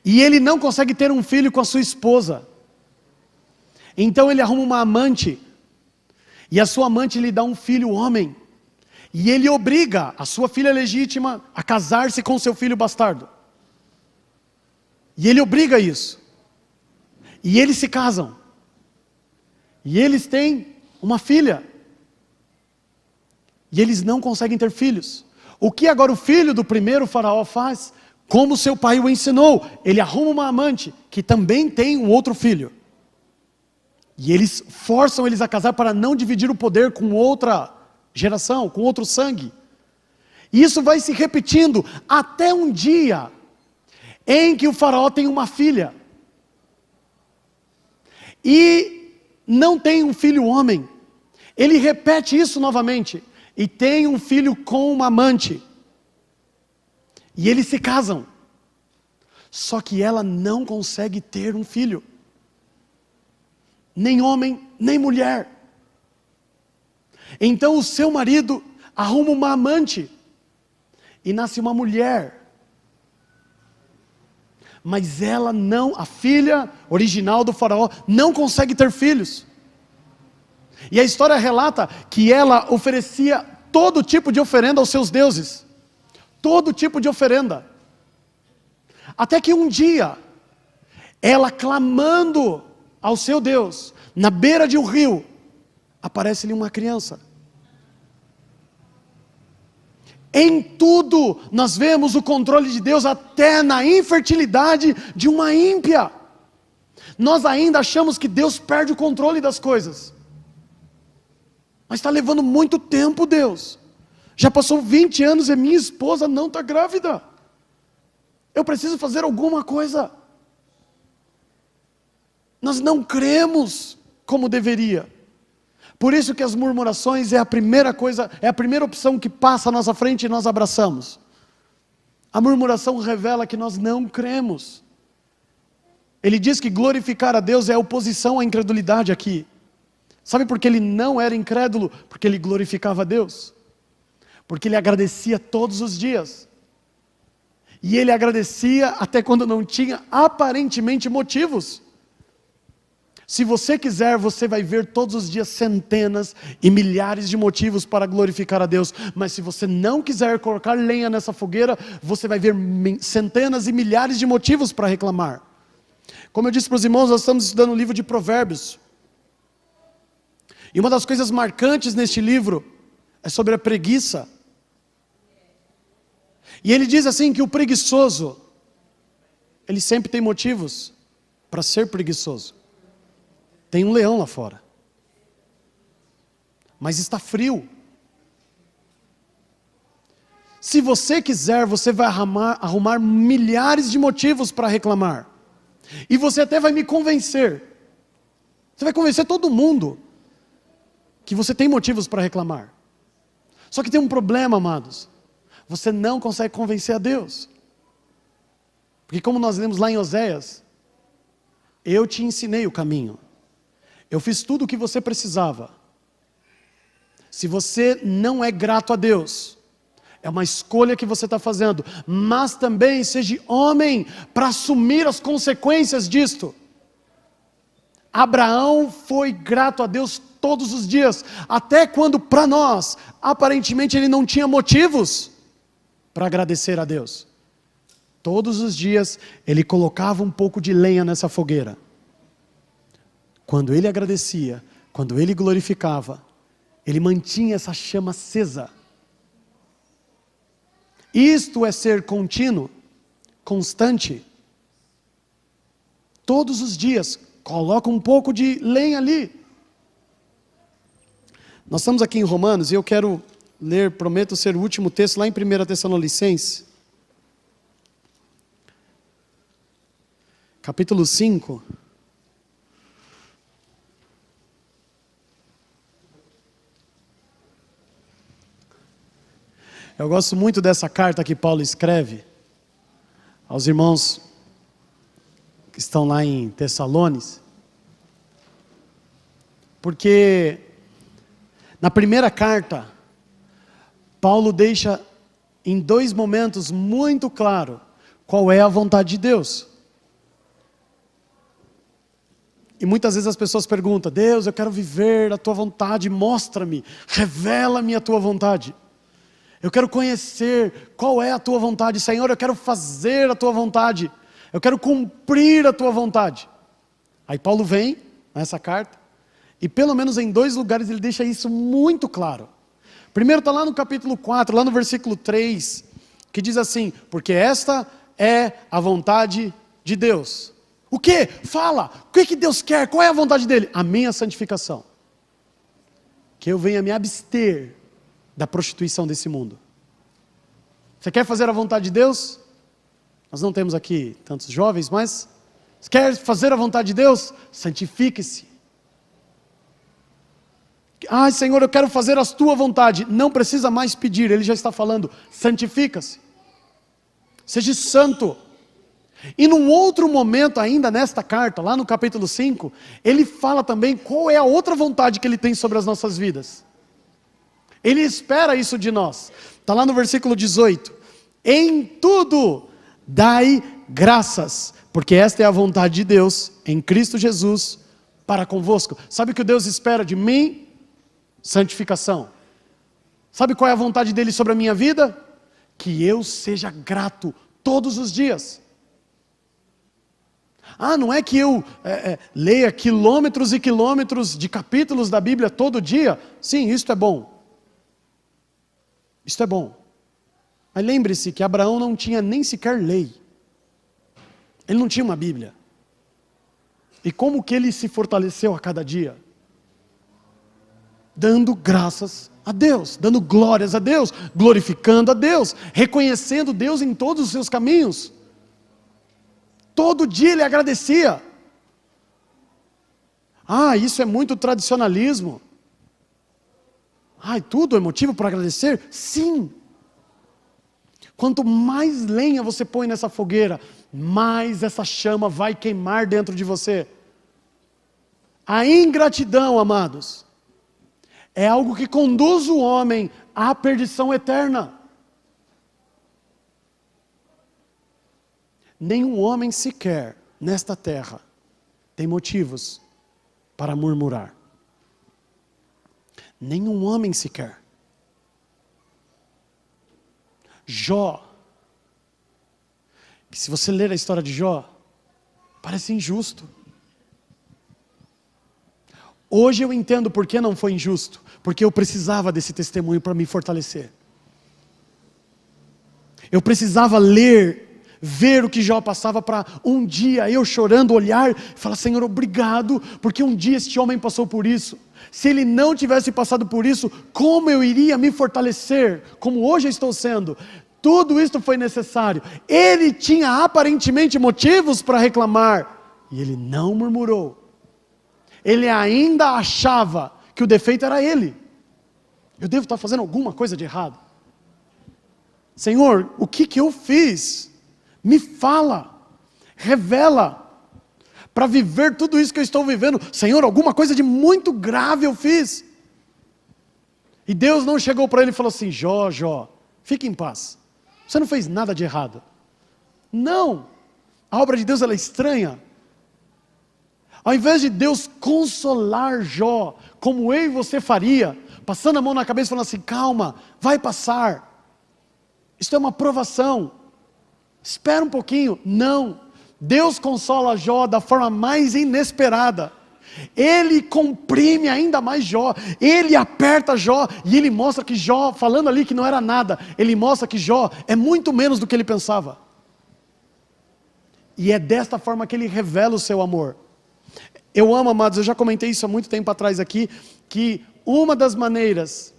[SPEAKER 1] E ele não consegue ter um filho com a sua esposa. Então ele arruma uma amante. E a sua amante lhe dá um filho homem. E ele obriga a sua filha legítima a casar-se com seu filho bastardo. E ele obriga isso. E eles se casam. E eles têm uma filha. E eles não conseguem ter filhos. O que agora o filho do primeiro faraó faz? Como seu pai o ensinou. Ele arruma uma amante que também tem um outro filho. E eles forçam eles a casar para não dividir o poder com outra geração, com outro sangue. E isso vai se repetindo até um dia em que o faraó tem uma filha. E não tem um filho homem. Ele repete isso novamente. E tem um filho com uma amante. E eles se casam. Só que ela não consegue ter um filho. Nem homem, nem mulher. Então o seu marido arruma uma amante. E nasce uma mulher. Mas ela não, a filha original do faraó, não consegue ter filhos. E a história relata que ela oferecia todo tipo de oferenda aos seus deuses. Todo tipo de oferenda. Até que um dia, ela clamando ao seu Deus, na beira de um rio, aparece-lhe uma criança. Em tudo nós vemos o controle de Deus, até na infertilidade de uma ímpia. Nós ainda achamos que Deus perde o controle das coisas. Mas está levando muito tempo, Deus. Já passou 20 anos e minha esposa não está grávida. Eu preciso fazer alguma coisa. Nós não cremos como deveria. Por isso que as murmurações é a primeira coisa, é a primeira opção que passa à nossa frente e nós abraçamos. A murmuração revela que nós não cremos. Ele diz que glorificar a Deus é oposição à incredulidade aqui. Sabe por que ele não era incrédulo? Porque ele glorificava a Deus. Porque ele agradecia todos os dias. E ele agradecia até quando não tinha aparentemente motivos. Se você quiser, você vai ver todos os dias centenas e milhares de motivos para glorificar a Deus. Mas se você não quiser colocar lenha nessa fogueira, você vai ver centenas e milhares de motivos para reclamar. Como eu disse para os irmãos, nós estamos estudando o livro de Provérbios. E uma das coisas marcantes neste livro é sobre a preguiça. E ele diz assim que o preguiçoso, ele sempre tem motivos para ser preguiçoso. Tem um leão lá fora. Mas está frio. Se você quiser, você vai arrumar milhares de motivos para reclamar. E você até vai me convencer. Você vai convencer todo mundo que você tem motivos para reclamar. Só que tem um problema, amados. Você não consegue convencer a Deus. Porque como nós lemos lá em Oséias, eu te ensinei o caminho. Eu fiz tudo o que você precisava. Se você não é grato a Deus, é uma escolha que você está fazendo, mas também seja homem para assumir as consequências disto. Abraão foi grato a Deus todos os dias, até quando para nós, aparentemente ele não tinha motivos para agradecer a Deus. Todos os dias ele colocava um pouco de lenha nessa fogueira. Quando ele agradecia, quando ele glorificava, ele mantinha essa chama acesa. Isto é ser contínuo, constante. Todos os dias, coloca um pouco de lenha ali. Nós estamos aqui em Romanos e eu quero ler, prometo ser o último texto, lá em 1 Tessalonicenses, capítulo 5. Eu gosto muito dessa carta que Paulo escreve aos irmãos que estão lá em Tessalônica, porque na primeira carta, Paulo deixa em 2 momentos muito claro qual é a vontade de Deus. E muitas vezes as pessoas perguntam: Deus, eu quero viver a tua vontade, mostra-me, revela-me a tua vontade. Eu quero conhecer qual é a tua vontade, Senhor, eu quero fazer a tua vontade, eu quero cumprir a tua vontade. Aí Paulo vem nessa carta, e pelo menos em 2 lugares ele deixa isso muito claro. Primeiro está lá no capítulo 4, lá no versículo 3, que diz assim: porque esta é a vontade de Deus. O que? Fala, o que Deus quer? Qual é a vontade dele? A minha santificação. Que eu venha me abster da prostituição desse mundo. Você quer fazer a vontade de Deus? Nós não temos aqui tantos jovens, mas você quer fazer a vontade de Deus? Santifique-se. Ai, Senhor, eu quero fazer a tua vontade. Não precisa mais pedir, ele já está falando: santifica-se. Seja santo. E num outro momento ainda nesta carta, lá no capítulo 5, ele fala também qual é a outra vontade que ele tem sobre as nossas vidas. Ele espera isso de nós. Está lá no versículo 18. Em tudo dai graças, porque esta é a vontade de Deus, em Cristo Jesus, para convosco. Sabe o que Deus espera de mim? Santificação. Sabe qual é a vontade dele sobre a minha vida? Que eu seja grato todos os dias. Ah, não é que eu leia quilômetros e quilômetros de capítulos da Bíblia todo dia? Sim, isto é bom. Isto é bom. Mas lembre-se que Abraão não tinha nem sequer lei. Ele não tinha uma Bíblia. E como que ele se fortaleceu a cada dia? Dando graças a Deus, dando glórias a Deus, glorificando a Deus, reconhecendo Deus em todos os seus caminhos. Todo dia ele agradecia. Ah, isso é muito tradicionalismo. Ai, tudo é motivo para agradecer? Sim. Quanto mais lenha você põe nessa fogueira, mais essa chama vai queimar dentro de você. A ingratidão, amados, é algo que conduz o homem à perdição eterna. Nenhum homem sequer nesta terra tem motivos para murmurar. Nenhum homem sequer. Jó, que se você ler a história de Jó, parece injusto. Hoje eu entendo por que não foi injusto, porque eu precisava desse testemunho para me fortalecer. Eu precisava ver o que Jó passava, para um dia eu chorando olhar e falar: Senhor, obrigado, porque um dia este homem passou por isso. Se ele não tivesse passado por isso, como eu iria me fortalecer, como hoje eu estou sendo? Tudo isso foi necessário. Ele tinha aparentemente motivos para reclamar, e ele não murmurou. Ele ainda achava que o defeito era ele. Eu devo estar fazendo alguma coisa de errado. Senhor, o que eu fiz? Me fala. revela, para viver tudo isso que eu estou vivendo. Senhor, alguma coisa de muito grave eu fiz. E Deus não chegou para ele e falou assim: Jó, fique em paz, você não fez nada de errado. Não, a obra de Deus ela é estranha. Ao invés de Deus consolar Jó, como eu e você faria, passando a mão na cabeça e falando assim: calma, vai passar, isso é uma provação, espera um pouquinho. Não, Deus consola Jó da forma mais inesperada. Ele comprime ainda mais Jó, ele aperta Jó, e ele mostra que Jó, falando ali que não era nada, ele mostra que Jó é muito menos do que ele pensava. E é desta forma que ele revela o seu amor. Eu amo, amados, eu já comentei isso há muito tempo atrás aqui, que uma das maneiras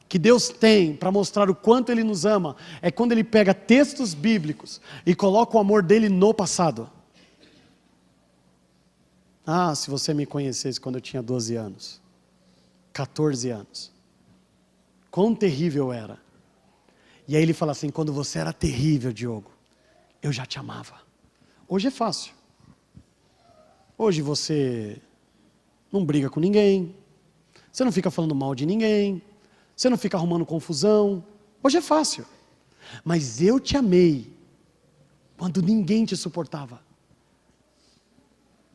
[SPEAKER 1] que Deus tem para mostrar o quanto Ele nos ama, é quando Ele pega textos bíblicos e coloca o amor dEle no passado. Ah, se você me conhecesse quando eu tinha 12 anos, 14 anos, quão terrível eu era. E aí Ele fala assim: quando você era terrível, Diogo, eu já te amava. Hoje é fácil. Hoje você não briga com ninguém, você não fica falando mal de ninguém, você não fica arrumando confusão. Hoje é fácil. Mas eu te amei quando ninguém te suportava.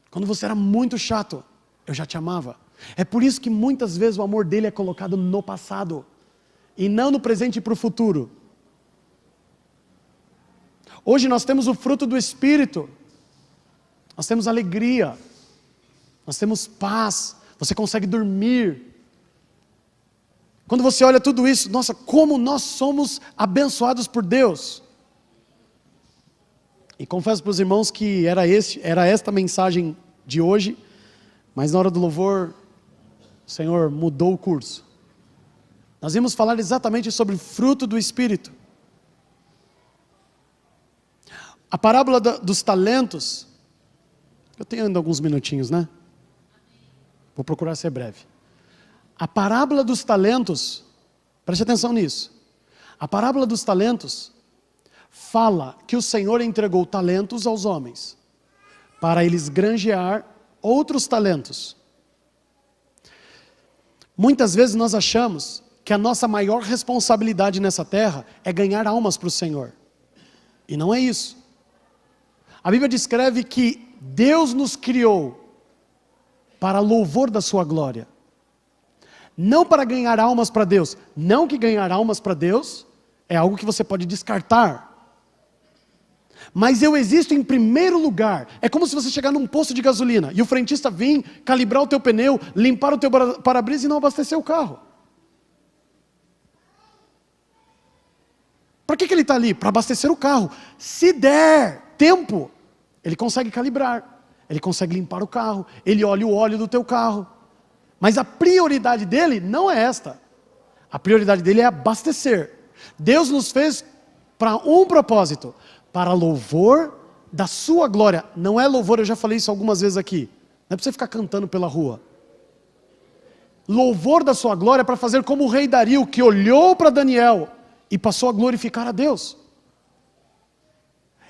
[SPEAKER 1] Quando você era muito chato, eu já te amava. É por isso que muitas vezes o amor dele é colocado no passado e não no presente e para o futuro. Hoje nós temos o fruto do Espírito. Nós temos alegria, nós temos paz, você consegue dormir. Quando você olha tudo isso, nossa, como nós somos abençoados por Deus. E confesso para os irmãos que era esta mensagem de hoje, mas na hora do louvor, o Senhor mudou o curso. Nós íamos falar exatamente sobre o fruto do Espírito. A parábola dos talentos. Eu tenho ainda alguns minutinhos, né? Vou procurar ser breve. A parábola dos talentos, preste atenção nisso. A parábola dos talentos fala que o Senhor entregou talentos aos homens, para eles granjear outros talentos. Muitas vezes nós achamos que a nossa maior responsabilidade nessa terra é ganhar almas para o Senhor. E não é isso. A Bíblia descreve que Deus nos criou para louvor da sua glória. Não para ganhar almas para Deus. Não que ganhar almas para Deus é algo que você pode descartar. Mas eu existo em primeiro lugar. É como se você chegar num posto de gasolina e o frentista vir calibrar o teu pneu, limpar o teu para-brisa e não abastecer o carro. Para que ele está ali? Para abastecer o carro. Se der tempo, ele consegue calibrar, ele consegue limpar o carro, ele olha o óleo do teu carro. Mas a prioridade dele não é esta. A prioridade dele é abastecer. Deus nos fez para um propósito, para louvor da sua glória. Não é louvor, eu já falei isso algumas vezes aqui. Não é para você ficar cantando pela rua. Louvor da sua glória é para fazer como o rei Dario, que olhou para Daniel e passou a glorificar a Deus.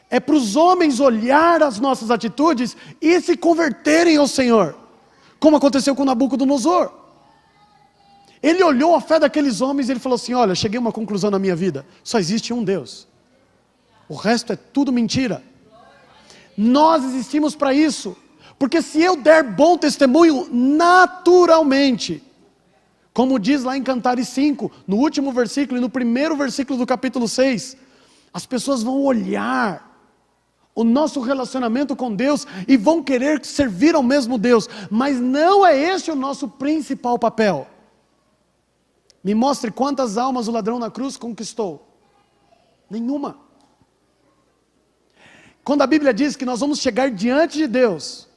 [SPEAKER 1] É para os homens olhar as nossas atitudes e se converterem ao Senhor, como aconteceu com Nabucodonosor. Ele olhou a fé daqueles homens e ele falou assim: olha, cheguei a uma conclusão na minha vida, só existe um Deus, o resto é tudo mentira. Nós existimos para isso, porque se eu der bom testemunho naturalmente, como diz lá em Cantares 5, no último versículo e no primeiro versículo do capítulo 6, as pessoas vão olhar o nosso relacionamento com Deus e vão querer servir ao mesmo Deus, mas não é esse o nosso principal papel. Me mostre quantas almas o ladrão na cruz conquistou. Nenhuma. Quando a Bíblia diz que nós vamos chegar diante de Deus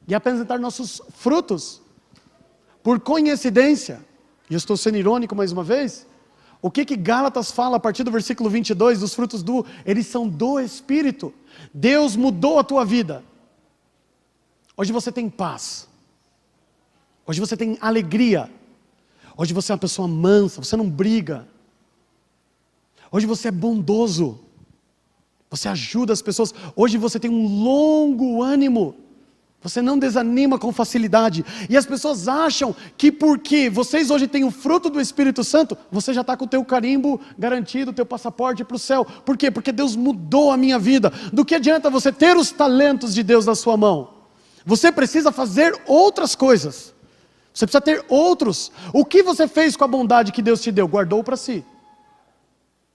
[SPEAKER 1] e apresentar nossos frutos, por coincidência, e eu estou sendo irônico mais uma vez, o que Gálatas fala a partir do versículo 22, dos frutos eles são do Espírito. Deus mudou a tua vida. Hoje você tem paz. Hoje você tem alegria. Hoje você é uma pessoa mansa, você não briga. Hoje você é bondoso. Você ajuda as pessoas. Hoje você tem um longo ânimo. Você não desanima com facilidade. E as pessoas acham que porque vocês hoje têm o fruto do Espírito Santo, você já está com o teu carimbo garantido, o teu passaporte para o céu. Por quê? Porque Deus mudou a minha vida. Do que adianta você ter os talentos de Deus na sua mão? Você precisa fazer outras coisas. Você precisa ter outros. O que você fez com a bondade que Deus te deu? Guardou para si.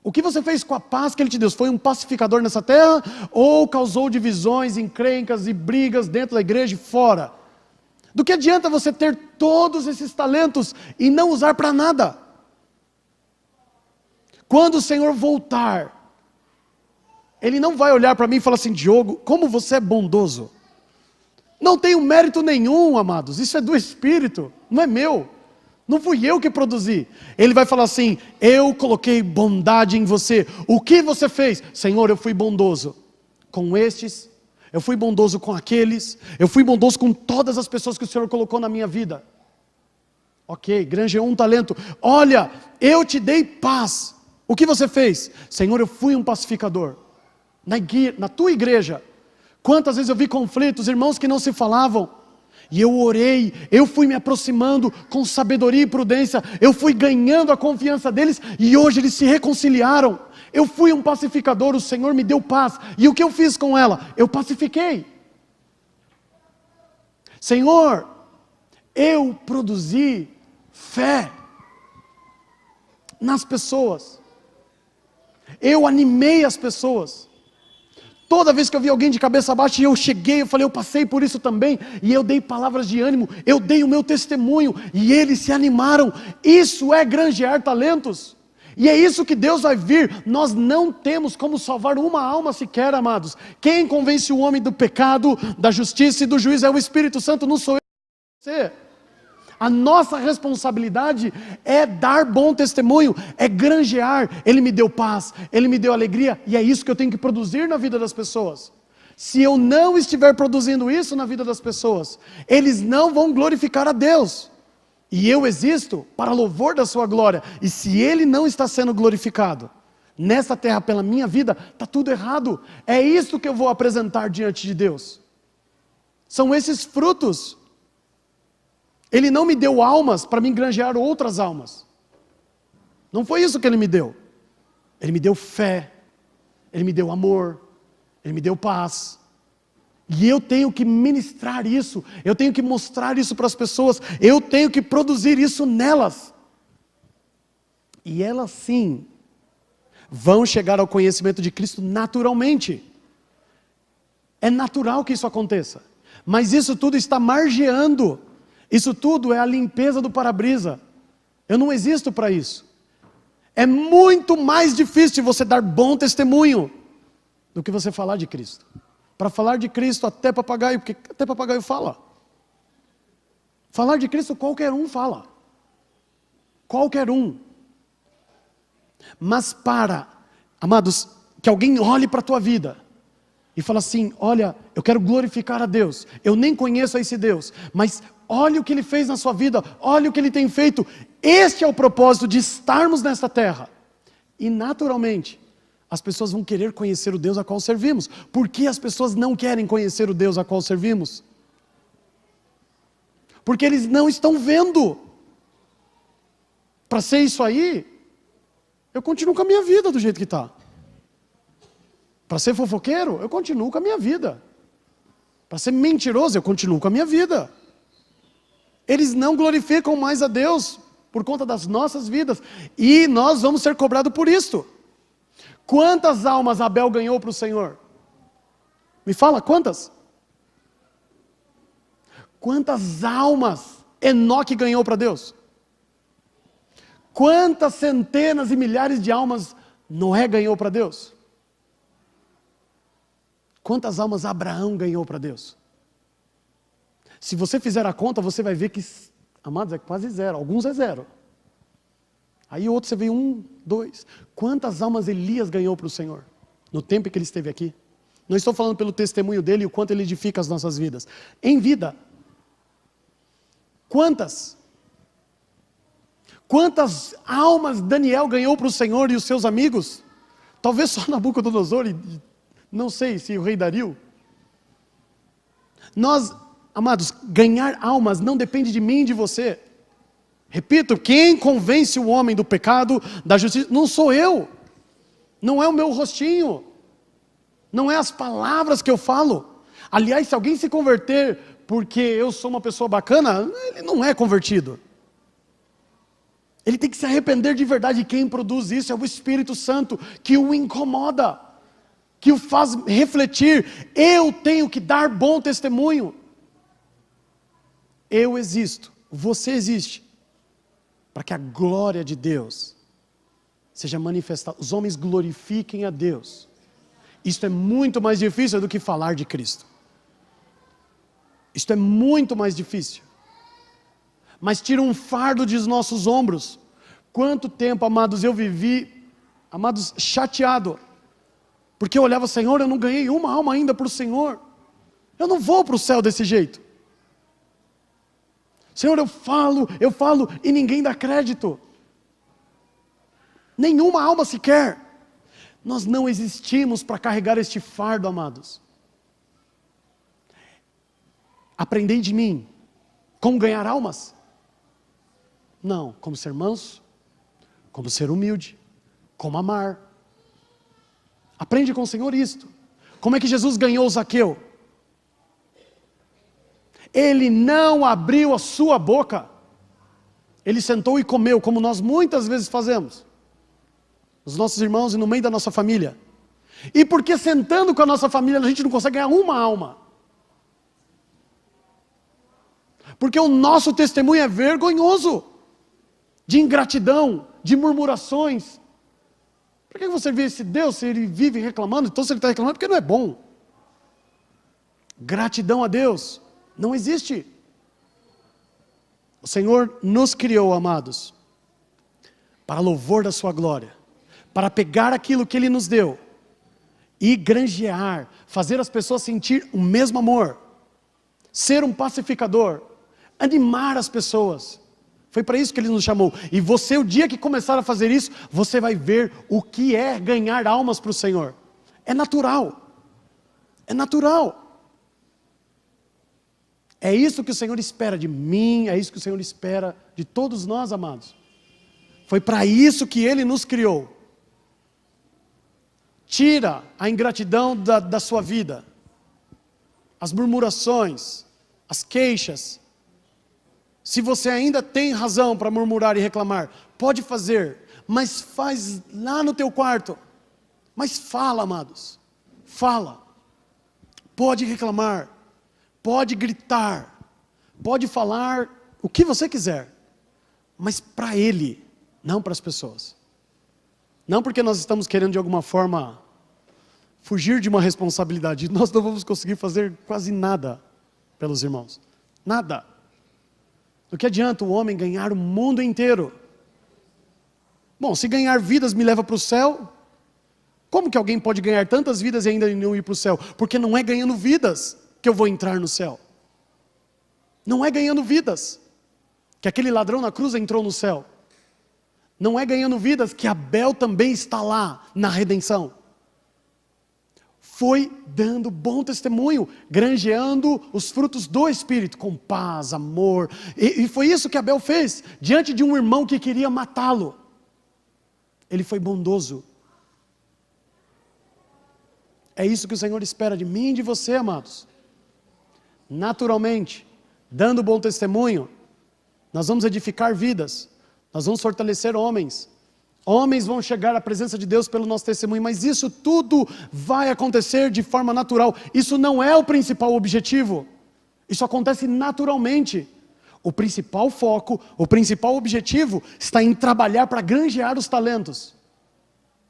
[SPEAKER 1] O que você fez com a paz que Ele te deu? Foi um pacificador nessa terra? Ou causou divisões, encrencas e brigas dentro da igreja e fora? Do que adianta você ter todos esses talentos e não usar para nada? Quando o Senhor voltar, Ele não vai olhar para mim e falar assim: Diogo, como você é bondoso. Não tenho mérito nenhum, amados. Isso é do Espírito, não é meu. Não fui eu que produzi. Ele vai falar assim: eu coloquei bondade em você. O que você fez? Senhor, eu fui bondoso com estes, eu fui bondoso com aqueles, eu fui bondoso com todas as pessoas que o Senhor colocou na minha vida. Ok, granjeou um talento. Olha, eu te dei paz. O que você fez? Senhor, eu fui um pacificador. Na tua igreja, quantas vezes eu vi conflitos, irmãos que não se falavam, e eu orei, eu fui me aproximando com sabedoria e prudência, eu fui ganhando a confiança deles, e hoje eles se reconciliaram. Eu fui um pacificador, o Senhor me deu paz, e o que eu fiz com ela? Eu pacifiquei. Senhor, eu produzi fé nas pessoas, eu animei as pessoas. Toda vez que eu vi alguém de cabeça baixa, e eu cheguei, eu falei, eu passei por isso também, e eu dei palavras de ânimo, eu dei o meu testemunho, e eles se animaram. Isso é granjear talentos, e é isso que Deus vai vir. Nós não temos como salvar uma alma sequer, amados. Quem convence o homem do pecado, da justiça e do juízo é o Espírito Santo, não sou eu, você. A nossa responsabilidade é dar bom testemunho, é granjear. Ele me deu paz, Ele me deu alegria, e é isso que eu tenho que produzir na vida das pessoas. Se eu não estiver produzindo isso na vida das pessoas, eles não vão glorificar a Deus. E eu existo para louvor da sua glória. E se Ele não está sendo glorificado nessa terra pela minha vida, está tudo errado. É isso que eu vou apresentar diante de Deus. São esses frutos. Ele não me deu almas para me granjear outras almas. Não foi isso que Ele me deu. Ele me deu fé, Ele me deu amor, Ele me deu paz. E eu tenho que ministrar isso, eu tenho que mostrar isso para as pessoas, eu tenho que produzir isso nelas. E elas sim, vão chegar ao conhecimento de Cristo naturalmente. É natural que isso aconteça. Mas isso tudo está margeando. Isso tudo é a limpeza do para-brisa. Eu não existo para isso. É muito mais difícil você dar bom testemunho do que você falar de Cristo. Para falar de Cristo até papagaio, porque até papagaio fala. Falar de Cristo qualquer um fala. Qualquer um. Mas amados, que alguém olhe para a tua vida e fala assim: olha, eu quero glorificar a Deus. Eu nem conheço esse Deus, mas olha o que Ele fez na sua vida, olha o que Ele tem feito. Este é o propósito de estarmos nesta terra. E naturalmente, as pessoas vão querer conhecer o Deus a qual servimos. Por que as pessoas não querem conhecer o Deus a qual servimos? Porque eles não estão vendo. Para ser isso aí, eu continuo com a minha vida do jeito que está. Para ser fofoqueiro, eu continuo com a minha vida. Para ser mentiroso, eu continuo com a minha vida. Eles não glorificam mais a Deus por conta das nossas vidas. E nós vamos ser cobrados por isso. Quantas almas Abel ganhou para o Senhor? Me fala, quantas? Quantas almas Enoque ganhou para Deus? Quantas centenas e milhares de almas Noé ganhou para Deus? Quantas almas Abraão ganhou para Deus? Se você fizer a conta, você vai ver que, amados, é quase zero. Alguns é zero. Aí outros você vê 1, 2. Quantas almas Elias ganhou para o Senhor? No tempo que ele esteve aqui. Não estou falando pelo testemunho dele e o quanto ele edifica as nossas vidas. Em vida. Quantas? Quantas almas Daniel ganhou para o Senhor e os seus amigos? Talvez só Nabucodonosor Não sei se o rei Dario. Nós, amados, ganhar almas não depende de mim e de você. Repito, quem convence o homem do pecado, da justiça, não sou eu. Não é o meu rostinho. Não é as palavras que eu falo. Aliás, se alguém se converter porque eu sou uma pessoa bacana, ele não é convertido. Ele tem que se arrepender de verdade. E quem produz isso é o Espírito Santo, que o incomoda, que o faz refletir. Eu tenho que dar bom testemunho. Eu existo, você existe, para que a glória de Deus seja manifestada. Os homens glorifiquem a Deus. Isto é muito mais difícil do que falar de Cristo. Isto é muito mais difícil. Mas tira um fardo dos nossos ombros. Quanto tempo, amados, eu vivi, amados, chateado. Porque eu olhava, Senhor, eu não ganhei uma alma ainda para o Senhor. Eu não vou para o céu desse jeito. Senhor, eu falo, e ninguém dá crédito. Nenhuma alma sequer. Nós não existimos para carregar este fardo, amados. Aprendei de mim como ganhar almas? Não, como ser manso, como ser humilde, como amar. Aprende com o Senhor isto. Como é que Jesus ganhou Zaqueu? Ele não abriu a sua boca. Ele sentou e comeu, como nós muitas vezes fazemos. Os nossos irmãos e no meio da nossa família. E porque sentando com a nossa família a gente não consegue ganhar uma alma? Porque o nosso testemunho é vergonhoso. De ingratidão, de murmurações. Por que você vê esse Deus, se ele vive reclamando? Então se ele está reclamando, porque não é bom. Gratidão a Deus não existe. O Senhor nos criou, amados, para louvor da sua glória, para pegar aquilo que Ele nos deu e granjear, fazer as pessoas sentir o mesmo amor, ser um pacificador, animar as pessoas. Foi para isso que Ele nos chamou. E você, o dia que começar a fazer isso, você vai ver o que é ganhar almas para o Senhor. É natural. É natural. É isso que o Senhor espera de mim, é isso que o Senhor espera de todos nós, amados. Foi para isso que Ele nos criou. Tira a ingratidão da sua vida, as murmurações, as queixas. Se você ainda tem razão para murmurar e reclamar, pode fazer, mas faz lá no teu quarto. Mas fala, amados, fala. Pode reclamar, pode gritar, pode falar o que você quiser, mas para Ele, não para as pessoas. Não porque nós estamos querendo de alguma forma fugir de uma responsabilidade. Nós não vamos conseguir fazer quase nada pelos irmãos. Nada. Do que adianta o homem ganhar o mundo inteiro? Bom, se ganhar vidas me leva para o céu, como que alguém pode ganhar tantas vidas e ainda não ir para o céu? Porque não é ganhando vidas que eu vou entrar no céu. Não é ganhando vidas que aquele ladrão na cruz entrou no céu. Não é ganhando vidas que Abel também está lá na redenção. Foi dando bom testemunho, granjeando os frutos do Espírito, com paz, amor. E foi isso que Abel fez, diante de um irmão que queria matá-lo. Ele foi bondoso. É isso que o Senhor espera de mim e de você, amados. Naturalmente, dando bom testemunho, nós vamos edificar vidas, nós vamos fortalecer homens. Homens vão chegar à presença de Deus pelo nosso testemunho, mas isso tudo vai acontecer de forma natural. Isso não é o principal objetivo. Isso acontece naturalmente. O principal foco, o principal objetivo está em trabalhar para granjear os talentos.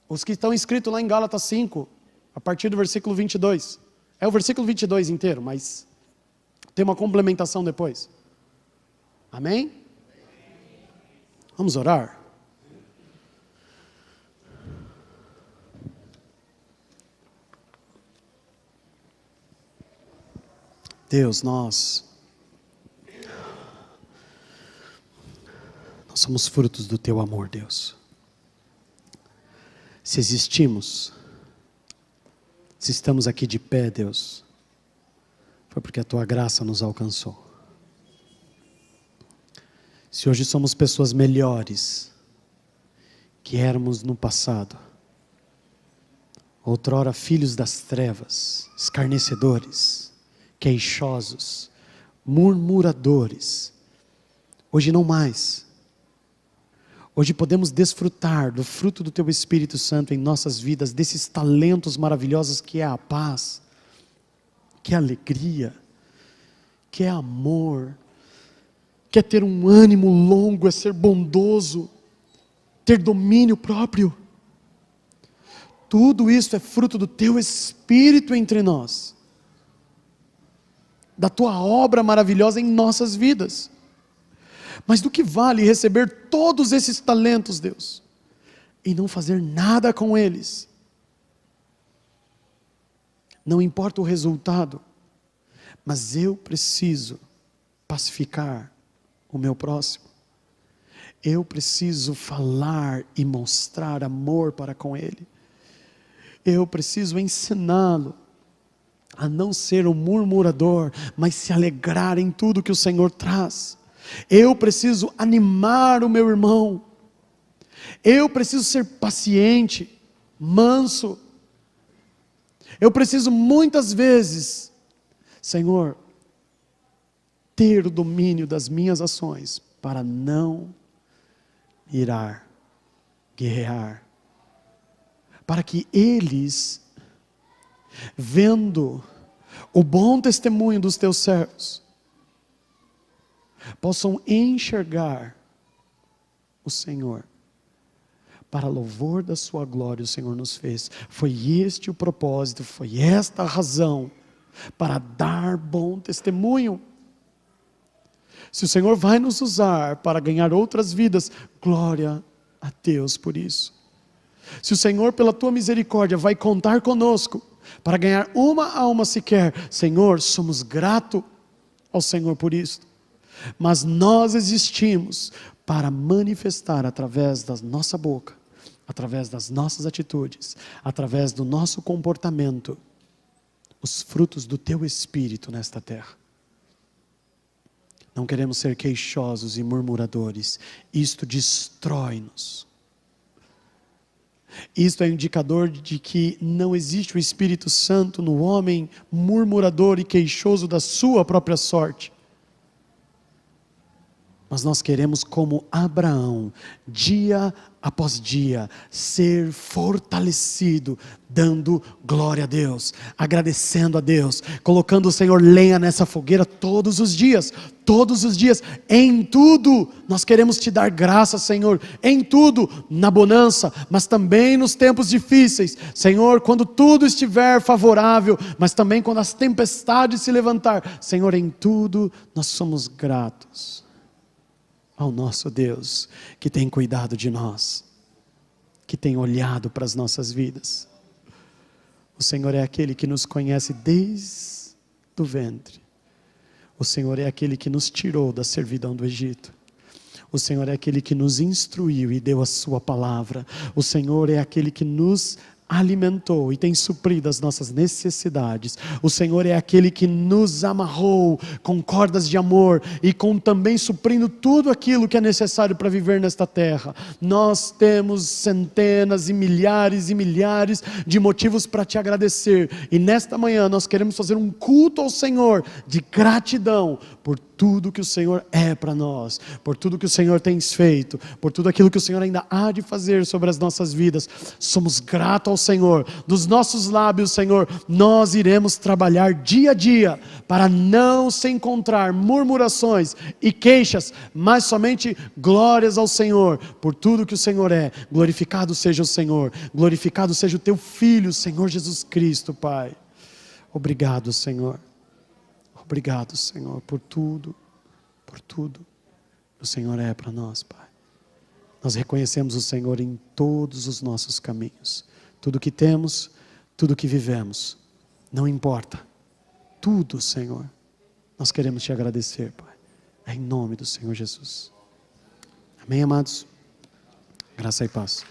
[SPEAKER 1] Os que estão escritos lá em Gálatas 5, a partir do versículo 22. É o versículo 22 inteiro, mas tem uma complementação depois. Amém? Vamos orar? Deus, nós somos frutos do Teu amor, Deus. Se existimos, Se estamos aqui de pé, Deus, foi porque a Tua graça nos alcançou. Se hoje somos pessoas melhores que éramos no passado, outrora filhos das trevas, escarnecedores, queixosos, murmuradores, hoje não mais. Hoje podemos desfrutar do fruto do Teu Espírito Santo em nossas vidas, desses talentos maravilhosos que é a paz, que é a alegria, que é amor, que é ter um ânimo longo, é ser bondoso, ter domínio próprio. Tudo isso é fruto do Teu Espírito entre nós, da Tua obra maravilhosa em nossas vidas. Mas do que vale receber todos esses talentos, Deus, e não fazer nada com eles? Não importa o resultado, mas eu preciso pacificar o meu próximo. Eu preciso falar e mostrar amor para com ele. Eu preciso ensiná-lo a não ser um murmurador, mas se alegrar em tudo que o Senhor traz. Eu preciso animar o meu irmão. Eu preciso ser paciente, manso. Eu preciso muitas vezes, Senhor, ter o domínio das minhas ações para não irar, guerrear, para que eles, vendo o bom testemunho dos Teus servos, possam enxergar o Senhor, para louvor da Sua glória o Senhor nos fez. Foi este o propósito, foi esta a razão, para dar bom testemunho. Se o Senhor vai nos usar para ganhar outras vidas, glória a Deus por isso. Se o Senhor, pela Tua misericórdia, vai contar conosco para ganhar uma alma sequer, Senhor, somos gratos ao Senhor por isso. Mas nós existimos para manifestar através da nossa boca, através das nossas atitudes, através do nosso comportamento, os frutos do Teu Espírito nesta terra. Não queremos ser queixosos e murmuradores. Isto destrói-nos. Isto é um indicador de que não existe o Espírito Santo no homem murmurador e queixoso da sua própria sorte. Mas nós queremos, como Abraão, dia após dia, ser fortalecido, dando glória a Deus, agradecendo a Deus, colocando o Senhor lenha nessa fogueira todos os dias, em tudo, nós queremos Te dar graça, Senhor, em tudo, na bonança, mas também nos tempos difíceis, Senhor, quando tudo estiver favorável, mas também quando as tempestades se levantar, Senhor, em tudo, nós somos gratos ao nosso Deus, que tem cuidado de nós, que tem olhado para as nossas vidas. O Senhor é aquele que nos conhece desde o ventre. O Senhor é aquele que nos tirou da servidão do Egito. O Senhor é aquele que nos instruiu e deu a Sua palavra. O Senhor é aquele que nos alimentou e tem suprido as nossas necessidades. O Senhor é aquele que nos amarrou com cordas de amor e com também suprindo tudo aquilo que é necessário para viver nesta terra. Nós temos centenas e milhares de motivos para Te agradecer, e nesta manhã nós queremos fazer um culto ao Senhor de gratidão por tudo que o Senhor é para nós, por tudo que o Senhor tem feito, por tudo aquilo que o Senhor ainda há de fazer sobre as nossas vidas. Somos gratos ao Senhor. Dos nossos lábios, Senhor, nós iremos trabalhar dia a dia para não se encontrar murmurações e queixas, mas somente glórias ao Senhor por tudo que o Senhor é. Glorificado seja o Senhor, glorificado seja o Teu Filho, Senhor Jesus Cristo, Pai. Obrigado, Senhor. Obrigado, Senhor, por tudo o Senhor é para nós, Pai. Nós reconhecemos o Senhor em todos os nossos caminhos. Tudo que temos, tudo que vivemos, não importa. Tudo, Senhor, nós queremos Te agradecer, Pai. É em nome do Senhor Jesus. Amém, amados? Graça e paz.